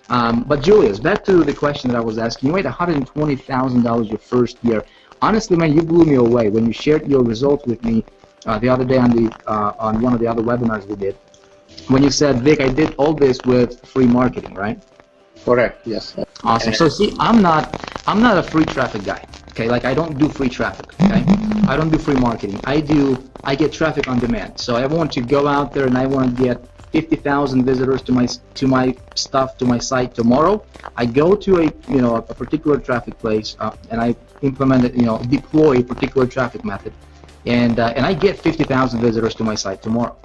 But Julius, back to the question that I was asking. You made $120,000 your first year. Honestly, man, you blew me away when you shared your results with me the other day on one of the other webinars we did. When you said, Vic, I did all this with free marketing, right? Correct. Yes. Awesome. So see, I'm not a free traffic guy. Okay, like I don't do free traffic. Okay, I don't do free marketing. I get traffic on demand. So I want to go out there and I want to get 50,000 visitors to my stuff, to my site tomorrow. I go to a particular traffic place and I implement it, deploy a particular traffic method, and I get 50,000 visitors to my site tomorrow.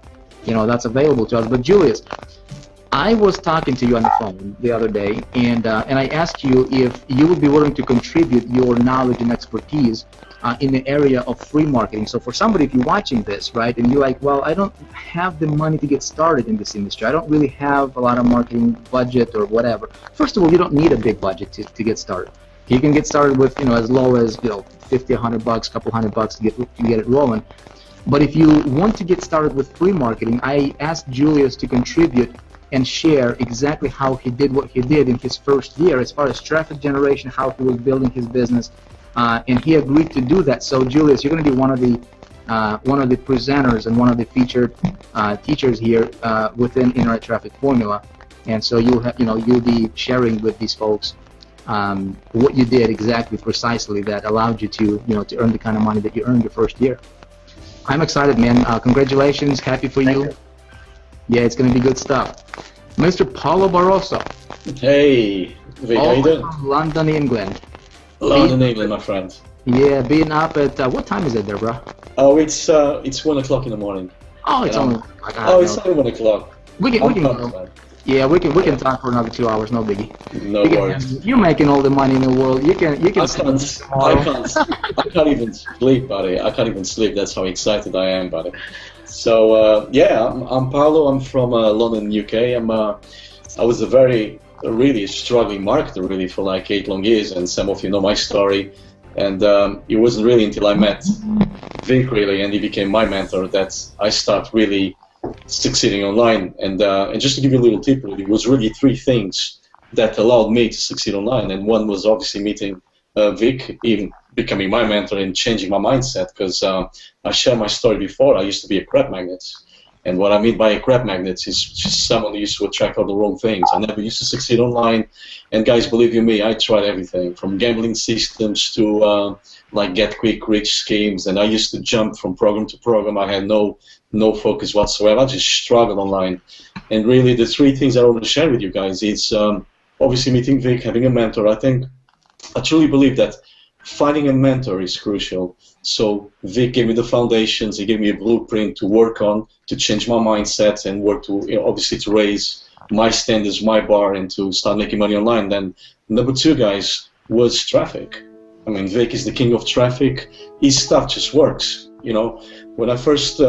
That's available to us. But Julius, I was talking to you on the phone the other day, and I asked you if you would be willing to contribute your knowledge and expertise in the area of free marketing. So for somebody, if you're watching this, right, and you're like, well, I don't have the money to get started in this industry. I don't really have a lot of marketing budget or whatever. First of all, you don't need a big budget to get started. You can get started with, as low as, $50, $100, couple $100 to get it rolling. But if you want to get started with free marketing, I asked Julius to contribute and share exactly how he did what he did in his first year as far as traffic generation, how he was building his business, and he agreed to do that. So Julius, you're going to be one of the presenters and one of the featured teachers here within Internet Traffic Formula, and so you'll be sharing with these folks what you did exactly, precisely, that allowed you to to earn the kind of money that you earned your first year. I'm excited, man. Congratulations. Happy for you. Yeah, it's going to be good stuff. Mr. Paulo Barroso. Hey, Vic, how you doing? From London, England. London, England, my friend. Yeah, being up at, what time is it there, bro? Oh, it's 1 o'clock in the morning. Oh, it's only. It's only 1 o'clock. We can talk for another 2 hours, no biggie. No worries. You're making all the money in the world. You can. I can't even sleep, buddy. I can't even sleep. That's how excited I am, buddy. So I'm Paulo. I'm from London, UK. I was a really struggling marketer really for like 8 long years, and some of you know my story. And it wasn't really until I met Vic really, and he became my mentor, that I started really succeeding online. And just to give you a little tip, really, it was really 3 things that allowed me to succeed online. And one was obviously meeting Vic, even becoming my mentor and changing my mindset, because I shared my story before. I used to be a crap magnet. And what I mean by a crap magnet is just someone who used to attract all the wrong things. I never used to succeed online. And guys, believe you me, I tried everything from gambling systems to like get quick rich schemes. And I used to jump from program to program. I had no focus whatsoever. I just struggled online. And really, the 3 things I want to share with you guys is obviously meeting Vic, having a mentor. I truly believe that finding a mentor is crucial. So Vic gave me the foundations. He gave me a blueprint to work on, to change my mindset and work to, obviously, to raise my standards, my bar, and to start making money online. Then number 2, guys, was traffic. I mean, Vic is the king of traffic. His stuff just works. When I first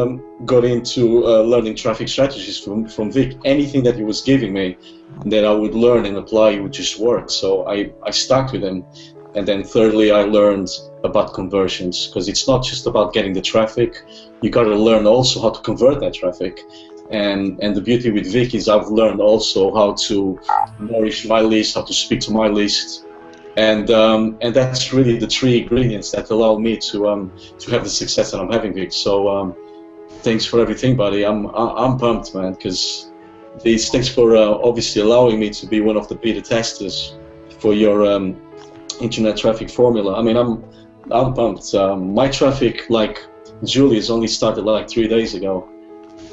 got into learning traffic strategies from Vic, anything that he was giving me that I would learn and apply would just work. So I stuck with him. And then thirdly, I learned about conversions, because it's not just about getting the traffic. You got to learn also how to convert that traffic. And the beauty with Vic is I've learned also how to nourish my list, how to speak to my list. And that's really the 3 ingredients that allow me to have the success that I'm having, Vic. So thanks for everything, buddy. I'm pumped, man, because thanks for obviously allowing me to be one of the beta testers for your internet traffic formula. I mean, I'm pumped. My traffic, like Julie's, only started like 3 days ago,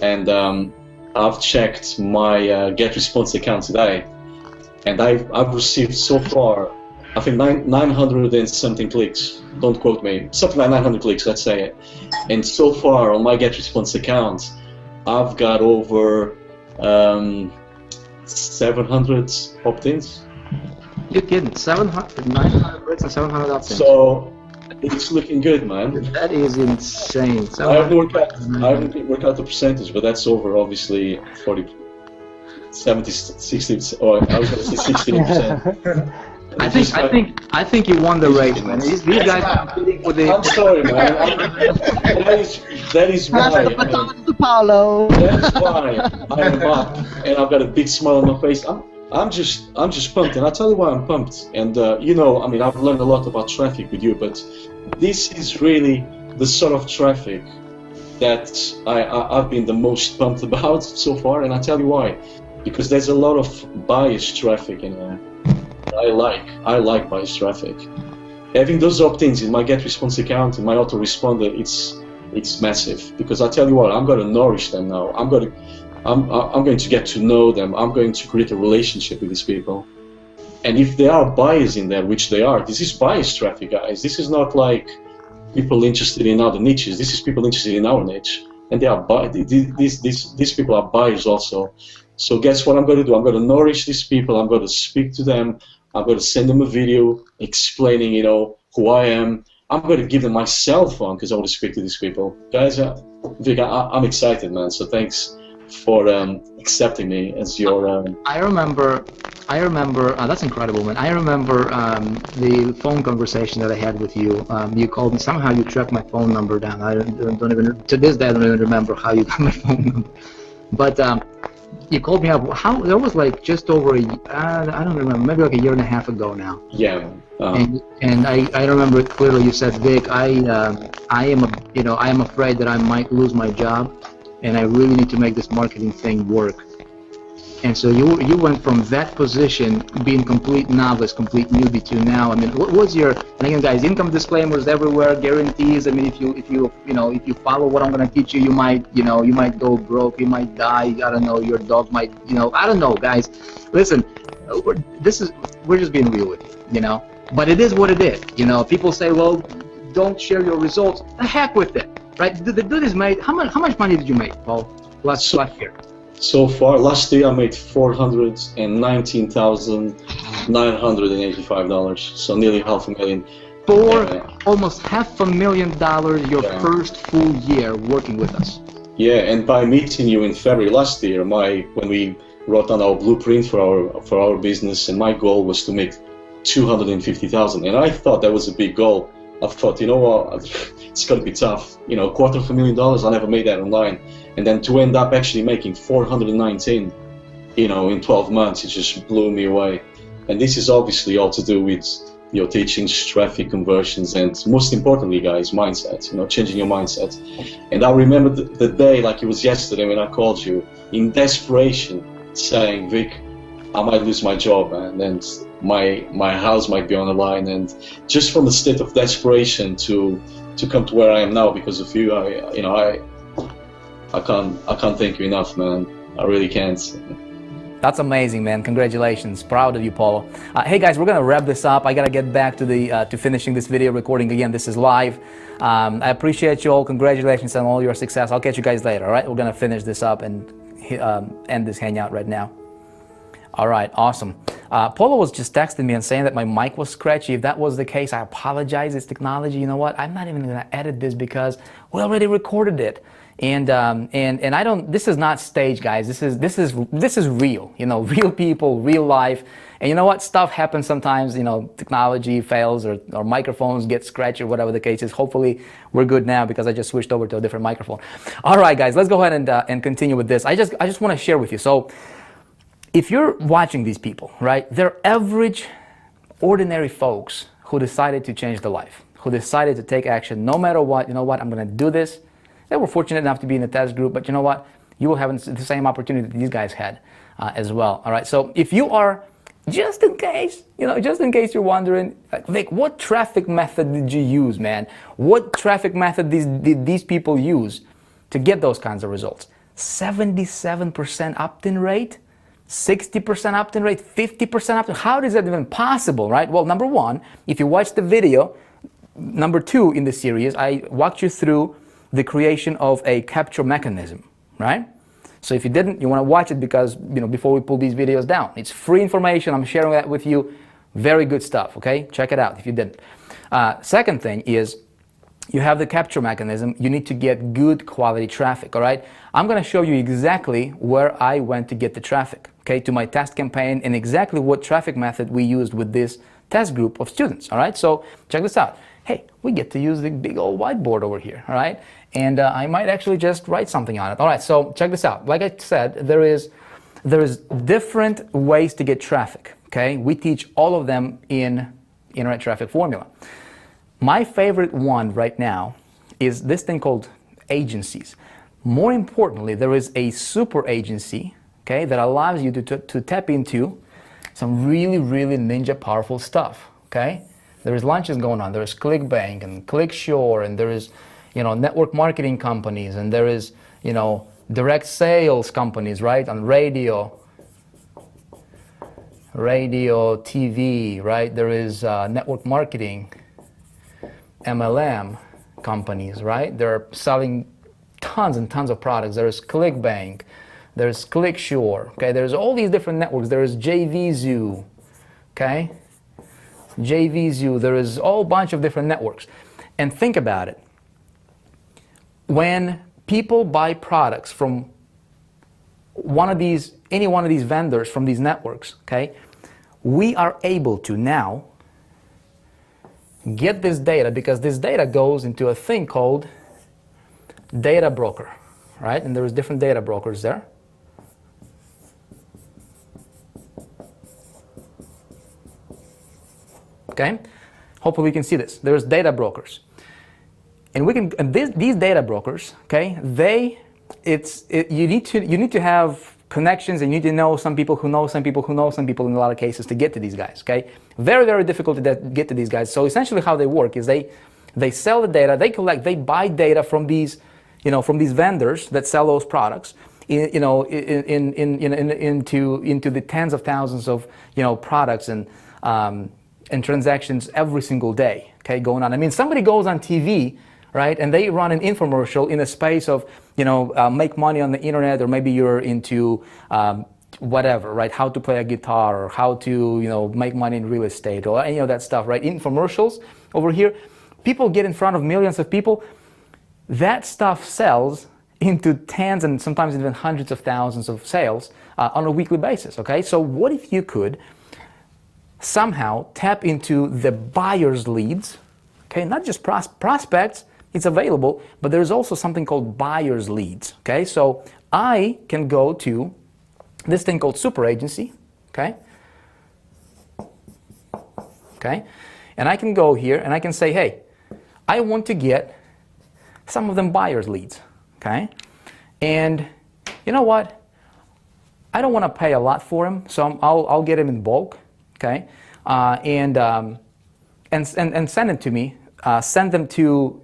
and I've checked my GetResponse account today, and I've received so far, I think 900 and something clicks. Don't quote me. Something like 900 clicks, let's say it. And so far on my GetResponse account, I've got over 700 opt-ins. You're kidding? 700, 900 clicks and 700 opt-ins. So it's looking good, man. That is insane. I haven't worked out the percentage, but that's over obviously 40, 70, 60, or I was going to say 16%. I think you won the race, man. These guys are competing with the. I'm sorry, man. That is why. Pass the baton to Paulo. That's why I'm up, and I've got a big smile on my face. I'm just pumped, and I'll tell you why I'm pumped. And you know, I mean, I've learned a lot about traffic with you, but this is really the sort of traffic that I've been the most pumped about so far, and I'll tell you why. Because there's a lot of biased traffic in there. I like biased traffic. Having those opt-ins in my GetResponse account, in my autoresponder, it's massive. Because I tell you what, I'm going to nourish them now. I'm going to get to know them. I'm going to create a relationship with these people. And if there are bias in there, which they are, this is biased traffic, guys. This is not like people interested in other niches. This is people interested in our niche, and they are these people are buyers also. So guess what I'm going to do? I'm going to nourish these people. I'm going to speak to them. I'm going to send them a video explaining, you know, who I am. I'm going to give them my cell phone because I want to speak to these people. Guys, Vic, I'm excited, man. So thanks for accepting me as your. I remember. That's incredible, man. I remember the phone conversation that I had with you. You called me. Somehow you tracked my phone number down. I don't even. To this day, I don't even remember how you got my phone number. But you called me up. How? That was like just over I don't remember. Maybe like a year and a half ago now. Yeah. And I remember it clearly. You said, Vic, I am afraid that I might lose my job, and I really need to make this marketing thing work. And so you went from that position, being complete novice, complete newbie, to now. I mean, what was your? And again, guys, income disclaimers everywhere, guarantees. I mean, if you follow what I'm going to teach you, you might go broke, you might die. I don't know, your dog might, I don't know, guys. Listen, we're just being real with you, But it is what it is. People say, well, don't share your results. The heck with it, right? The dude is made. How much money did you make, Paul, last year? So far, last year I made $419,985, so nearly $500,000. For almost $500,000 your first full year working with us. Yeah, and by meeting you in February last year, when we wrote down our blueprint for our business, and my goal was to make $250,000, and I thought that was a big goal. I thought, you know what, it's going to be tough. $250,000, I never made that online. And then to end up actually making 419, in 12 months, it just blew me away. And this is obviously all to do with your teachings, traffic conversions, and most importantly, guys, mindset, changing your mindset. And I remember the day like it was yesterday when I called you in desperation saying, Vic, I might lose my job, man, and my house might be on the line. And just from the state of desperation to come to where I am now because of you, I can't thank you enough, man. I really can't. That's amazing, man. Congratulations. Proud of you, Paulo. Hey guys, we're gonna wrap this up. I gotta get back to to finishing this video recording. Again, this is live. I appreciate you all. Congratulations on all your success. I'll catch you guys later. All right, we're gonna finish this up and end this hangout right now. All right, awesome. Paulo was just texting me and saying that my mic was scratchy. If that was the case, I apologize. It's technology. You know what? I'm not even gonna edit this because we already recorded it. And I don't. This is not staged, guys. This is real. Real people, real life. And you know what? Stuff happens sometimes. Technology fails or microphones get scratched or whatever the case is. Hopefully, we're good now because I just switched over to a different microphone. All right, guys. Let's go ahead and continue with this. I just want to share with you. So, if you're watching these people, right? They're average, ordinary folks who decided to change their life, who decided to take action no matter what. You know what? I'm going to do this. They were fortunate enough to be in the test group, but you know what? You will have the same opportunity that these guys had as well. All right. So if you are just in case, just in case you're wondering, like, Vic, what traffic method did you use, man? What traffic method did these people use to get those kinds of results? 77% opt-in rate, 60% opt-in rate, 50% opt-in. How is that even possible, right? Well, number one, if you watch the video, number two in the series, I walked you through the creation of a capture mechanism, right? So if you didn't, you want to watch it because, before we pull these videos down. It's free information. I'm sharing that with you. Very good stuff, okay? Check it out if you didn't. Second thing is you have the capture mechanism. You need to get good quality traffic, all right? I'm going to show you exactly where I went to get the traffic, okay, to my test campaign and exactly what traffic method we used with this test group of students, all right? So check this out. Hey, we get to use the big old whiteboard over here, all right? And I might actually just write something on it. All right, so check this out. Like I said, there is different ways to get traffic, okay? We teach all of them in Internet Traffic Formula. My favorite one right now is this thing called agencies. More importantly, there is a super agency, okay, that allows you to tap into some really, really ninja powerful stuff, okay? There is launches going on. There is ClickBank and ClickSure, and there is, network marketing companies, and there is, direct sales companies, right, on radio, TV, right? There is network marketing, MLM companies, right? They're selling tons and tons of products. There's ClickBank, there's ClickSure, okay? There's all these different networks. There is JVZoo, okay? JVZoo, there is a whole bunch of different networks. And think about it. When people buy products from any one of these vendors from these networks, okay, we are able to now get this data because this data goes into a thing called data broker, right? And there is different data brokers there. Okay, hopefully you can see this. There's data brokers, and these data brokers, okay, you need to have connections, and you need to know some people who know some people who know some people in a lot of cases to get to these guys. Okay, very, very difficult to get to these guys. So essentially, how they work is they sell the data, they buy data from these vendors that sell those products, into the tens of thousands of products and transactions every single day, okay, going on. I mean, somebody goes on TV, right, and they run an infomercial in a space of, make money on the internet, or maybe you're into whatever, right, how to play a guitar, or how to, make money in real estate, or any of that stuff, right, infomercials over here. People get in front of millions of people. That stuff sells into tens and sometimes even hundreds of thousands of sales on a weekly basis, okay? So what if you could somehow tap into the buyer's leads, okay, not just prospects, it's available, but there's also something called buyer's leads, okay? So I can go to this thing called super agency, okay, and I can go here and I can say, hey, I want to get some of them buyer's leads, okay, and you know what, I don't want to pay a lot for them, so I'll get them in bulk. Okay, and send it to me. Send them to,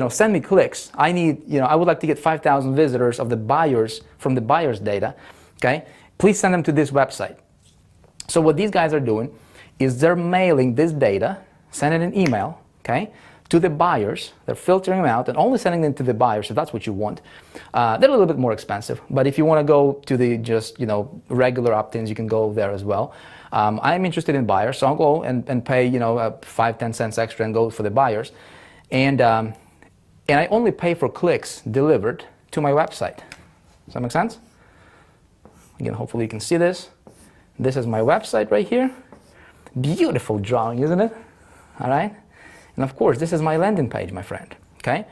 send me clicks. I need, I would like to get 5,000 visitors of the buyers from the buyers data. Okay, please send them to this website. So what these guys are doing is they're mailing this data, sending an email, okay, to the buyers. They're filtering them out and only sending them to the buyers if that's what you want. They're a little bit more expensive, but if you want to go to the just, regular opt-ins, you can go there as well. I'm interested in buyers, so I'll go and pay 5-10 cents extra and go for the buyers, and I only pay for clicks delivered to my website. Does that make sense? Again, hopefully you can see this. This is my website right here. Beautiful drawing, isn't it? All right, and of course this is my landing page, my friend. Okay,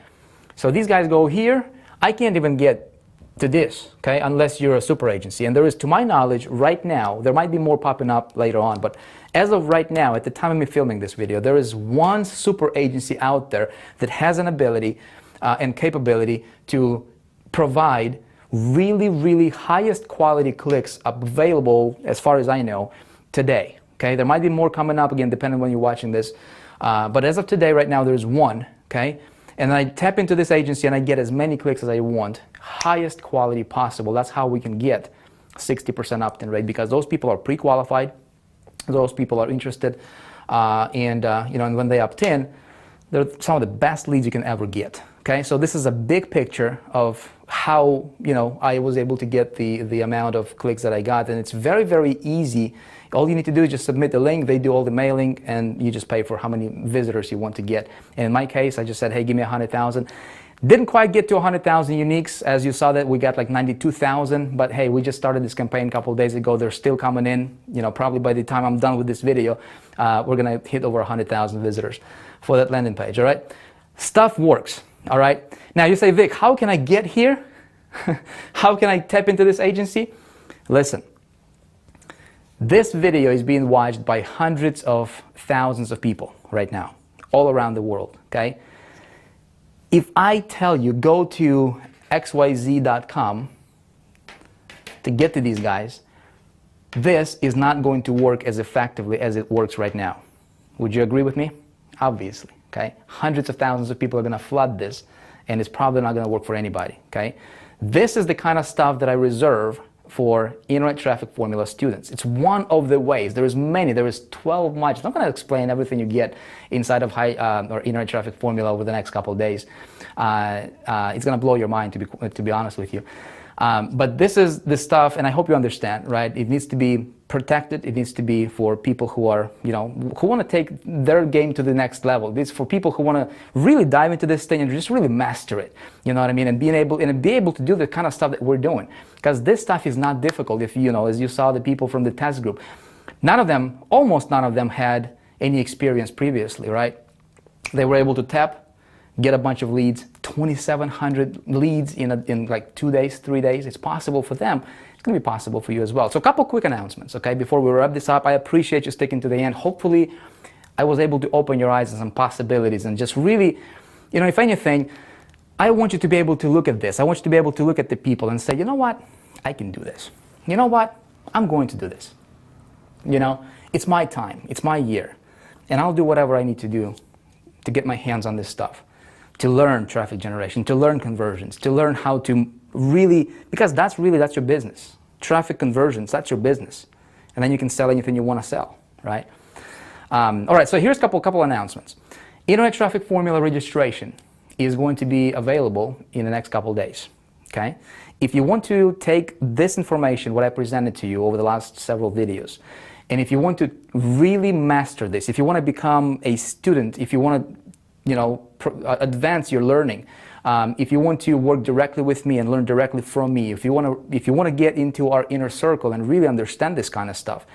so these guys go here. I can't even get to this, okay, unless you're a super agency. And there is, to my knowledge, right now, there might be more popping up later on, but as of right now, at the time of me filming this video, there is one super agency out there that has an ability and capability to provide really, really highest quality clicks available, as far as I know, today. Okay, there might be more coming up again, depending on when you're watching this. But as of today, right now, there's one. Okay, and I tap into this agency and I get as many clicks as I want, highest quality possible. That's how we can get 60% opt-in rate, because those people are pre-qualified, those people are interested, and when they opt in, they're some of the best leads you can ever get. Okay, so this is a big picture of how I was able to get the amount of clicks that I got, and it's very, very easy. All you need to do is just submit the link, they do all the mailing, and you just pay for how many visitors you want to get. And in my case, I just said, hey, give me 100,000. Didn't quite get to 100,000 uniques. As you saw that we got like 92,000, but hey, we just started this campaign a couple of days ago. They're still coming in. Probably by the time I'm done with this video, we're gonna hit over 100,000 visitors for that landing page, all right? Stuff works, all right? Now you say, Vic, how can I get here? How can I tap into this agency? Listen, this video is being watched by hundreds of thousands of people right now, all around the world, okay? If I tell you go to xyz.com to get to these guys, this is not going to work as effectively as it works right now. Would you agree with me? Obviously, okay? Hundreds of thousands of people are gonna flood this, and it's probably not gonna work for anybody, okay? This is the kind of stuff that I reserve for Internet Traffic Formula students. It's one of the ways. There is many. There is 12 modules. I'm not going to explain everything you get inside of or Internet Traffic Formula over the next couple of days. It's going to blow your mind, to be honest with you. But this is the stuff, and I hope you understand, right? It needs to be protected. It needs to be for people who are, who want to take their game to the next level. It's for people who want to really dive into this thing and just really master it. You know what I mean? And be able to do the kind of stuff that we're doing. Because this stuff is not difficult. If as you saw the people from the test group, almost none of them had any experience previously, right? They were able to tap, get a bunch of leads, 2,700 leads in like 2 days, 3 days. It's possible for them. It's going to be possible for you as well. So a couple quick announcements, okay? Before we wrap this up, I appreciate you sticking to the end. Hopefully, I was able to open your eyes to some possibilities and just really, if anything, I want you to be able to look at this. I want you to be able to look at the people and say, you know what? I can do this. You know what? I'm going to do this. It's my time. It's my year. And I'll do whatever I need to do to get my hands on this stuff, to learn traffic generation, to learn conversions, to learn how to really, because that's your business. Traffic conversions, that's your business. And then you can sell anything you want to sell, right? All right, so here's a couple announcements. Internet Traffic Formula registration is going to be available in the next couple days, okay? If you want to take this information, what I presented to you over the last several videos, and if you want to really master this, if you want to become a student, if you want to advance your learning, if you want to work directly with me and learn directly from me, if you want to get into our inner circle and really understand this kind of stuff,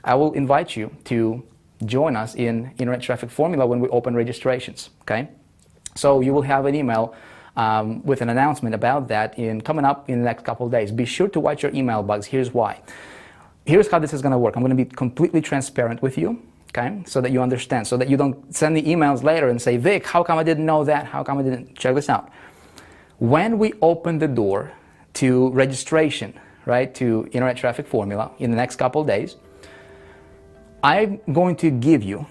I will invite you to join us in Internet Traffic Formula when we open registrations, okay? So you will have an email with an announcement about that coming up in the next couple of days. Be sure to watch your email bugs. Here's why. Here's how this is going to work. I'm going to be completely transparent with you, okay, so that you understand, so that you don't send me emails later and say, Vic, how come I didn't know that? How come I didn't? Check this out. When we open the door to registration, right, to Internet Traffic Formula in the next couple of days, I'm going to give you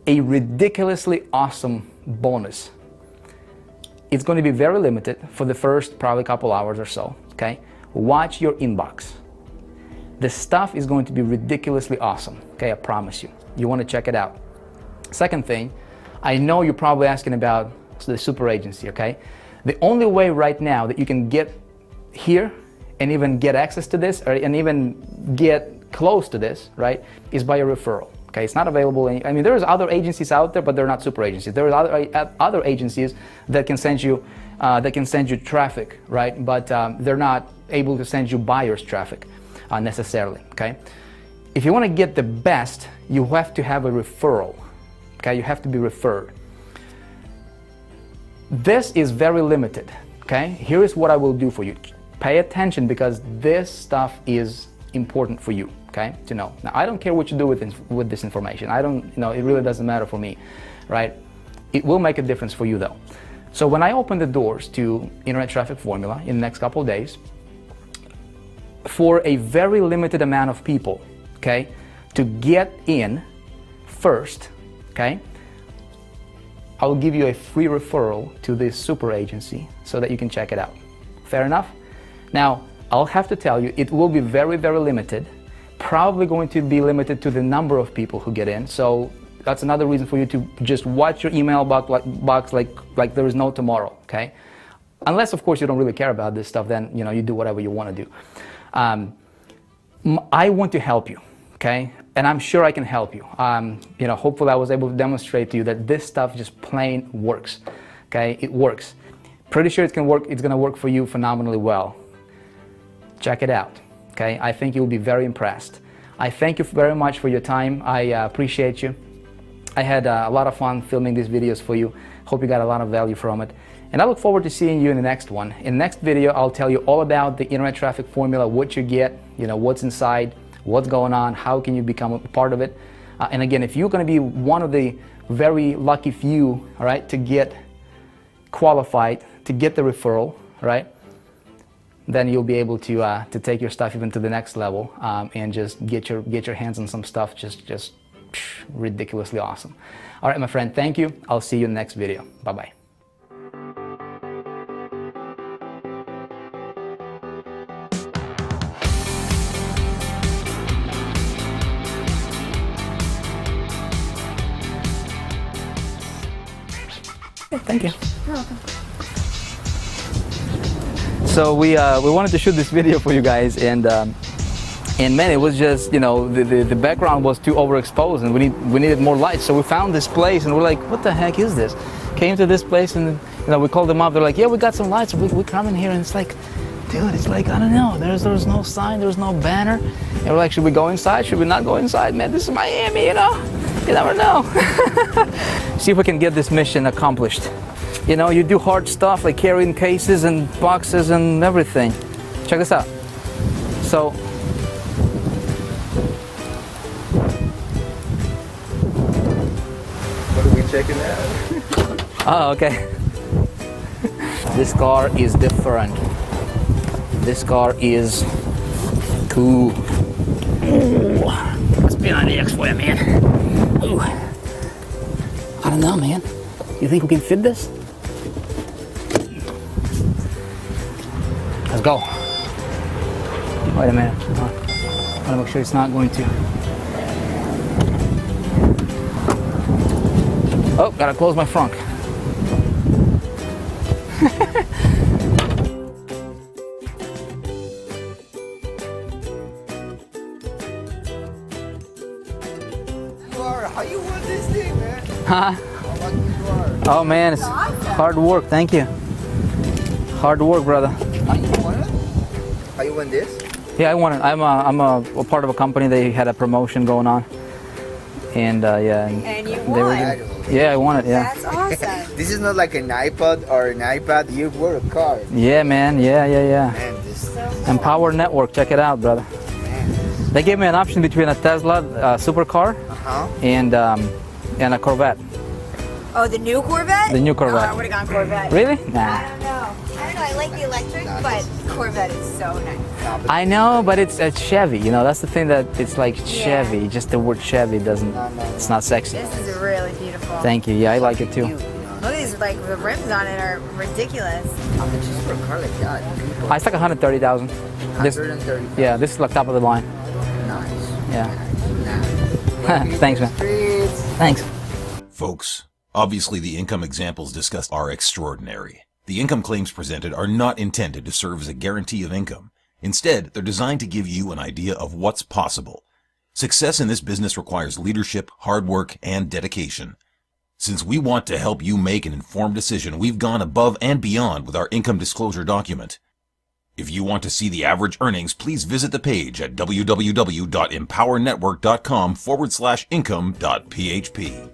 a ridiculously awesome bonus. It's going to be very limited for the first probably couple hours or so, okay? Watch your inbox. The stuff is going to be ridiculously awesome, okay? I promise you. You want to check it out. Second thing, I know you're probably asking about the super agency, okay? The only way right now that you can get here and even get access to this and even get close to this, right, is by a referral, okay? It's not available. There's other agencies out there, but they're not super agencies. There are other agencies that can send you traffic, right? But they're not able to send you buyers traffic necessarily, okay? If you want to get the best, you have to have a referral, okay? You have to be referred. This is very limited, okay? Here is what I will do for you. Pay attention, because this stuff is important for you, okay, to know. Now, I don't care what you do with this information. It really doesn't matter for me, right? It will make a difference for you though. So when I open the doors to Internet Traffic Formula in the next couple of days, for a very limited amount of people, okay, to get in first, okay, I will give you a free referral to this super agency so that you can check it out. Fair enough? Now, I'll have to tell you, it will be very, very limited. Probably going to be limited to the number of people who get in. So that's another reason for you to just watch your email box like there is no tomorrow, okay? Unless, of course, you don't really care about this stuff, then, you know, you do whatever you want to do. I want to help you, okay? And I'm sure I can help you. You know, hopefully I was able to demonstrate to you that this stuff just plain works, okay? It works. Pretty sure it's going to work for you phenomenally well. Check it out, okay? I think you'll be very impressed. I thank you very much for your time. I appreciate you. I had a lot of fun filming these videos for you. Hope you got a lot of value from it. And I look forward to seeing you in the next one. In the next video, I'll tell you all about the internet traffic formula, what you get, you know, what's inside, what's going on, how can you become a part of it. And again, if you're going to be one of the very lucky few, all right, to get qualified, to get the referral, right, then you'll be able to take your stuff even to the next level and just get your hands on some stuff just ridiculously awesome. All right, my friend, thank you. I'll see you in the next video. Bye-bye. Thank you. You're welcome. So we wanted to shoot this video for you guys, and man, it was just, you know, the background was too overexposed, and we needed more light. So we found this place, and we're like, what the heck is this? Came to this place, and you know, we called them up. They're like, yeah, we got some lights. We come in here, and it's like, dude, it's like, I don't know. There's no sign. There's no banner. And we're like, should we go inside? Should we not go inside? Man, this is Miami, you know. You never know. See if we can get this mission accomplished. You know, you do hard stuff like carrying cases and boxes and everything. Check this out. So, What are we checking out? oh, okay. This car is different. This car is cool. Ooh. Let's be on the X for you, man. Ooh. I don't know, man. You think we can fit this? Let's go. Wait a minute. I want to make sure it's not going to. Oh, gotta close my frunk. How you won this thing, man? Huh? How lucky you are. Oh man, it's hard work. Thank you. Hard work, brother. How you won it? How you won this? Yeah, I won it. I'm a part of a company. They had a promotion going on, and yeah. And you they were won. gonna- yeah, I won it. Yeah. That's awesome. This is not like an iPod or an iPad. You won a car. Yeah, man. Yeah. Man, this Empower Network. Check it out, brother. man. They gave me an option between a Tesla supercar and a Corvette. Oh, the new Corvette? The new Oh, Corvette. I would have gone Corvette. Really? I Nah. don't know. I like the electric, but Corvette is so nice. I know, but it's Chevy. You know, that's the thing that it's like Chevy. Just the word Chevy doesn't. It's not sexy. This is really beautiful. Thank you. Yeah, I like it too. Look at these, like the rims on it are ridiculous. How much is for a car like that? People, It's like 130,000. This, 130. yeah, this is like top of the line. Nice. Yeah. Thanks, man. Streets. Thanks. Folks, obviously the income examples discussed are extraordinary. The income claims presented are not intended to serve as a guarantee of income. Instead, they're designed to give you an idea of what's possible. Success in this business requires leadership, hard work, and dedication. Since we want to help you make an informed decision, we've gone above and beyond with our income disclosure document. If you want to see the average earnings, please visit the page at www.empowernetwork.com/income.php.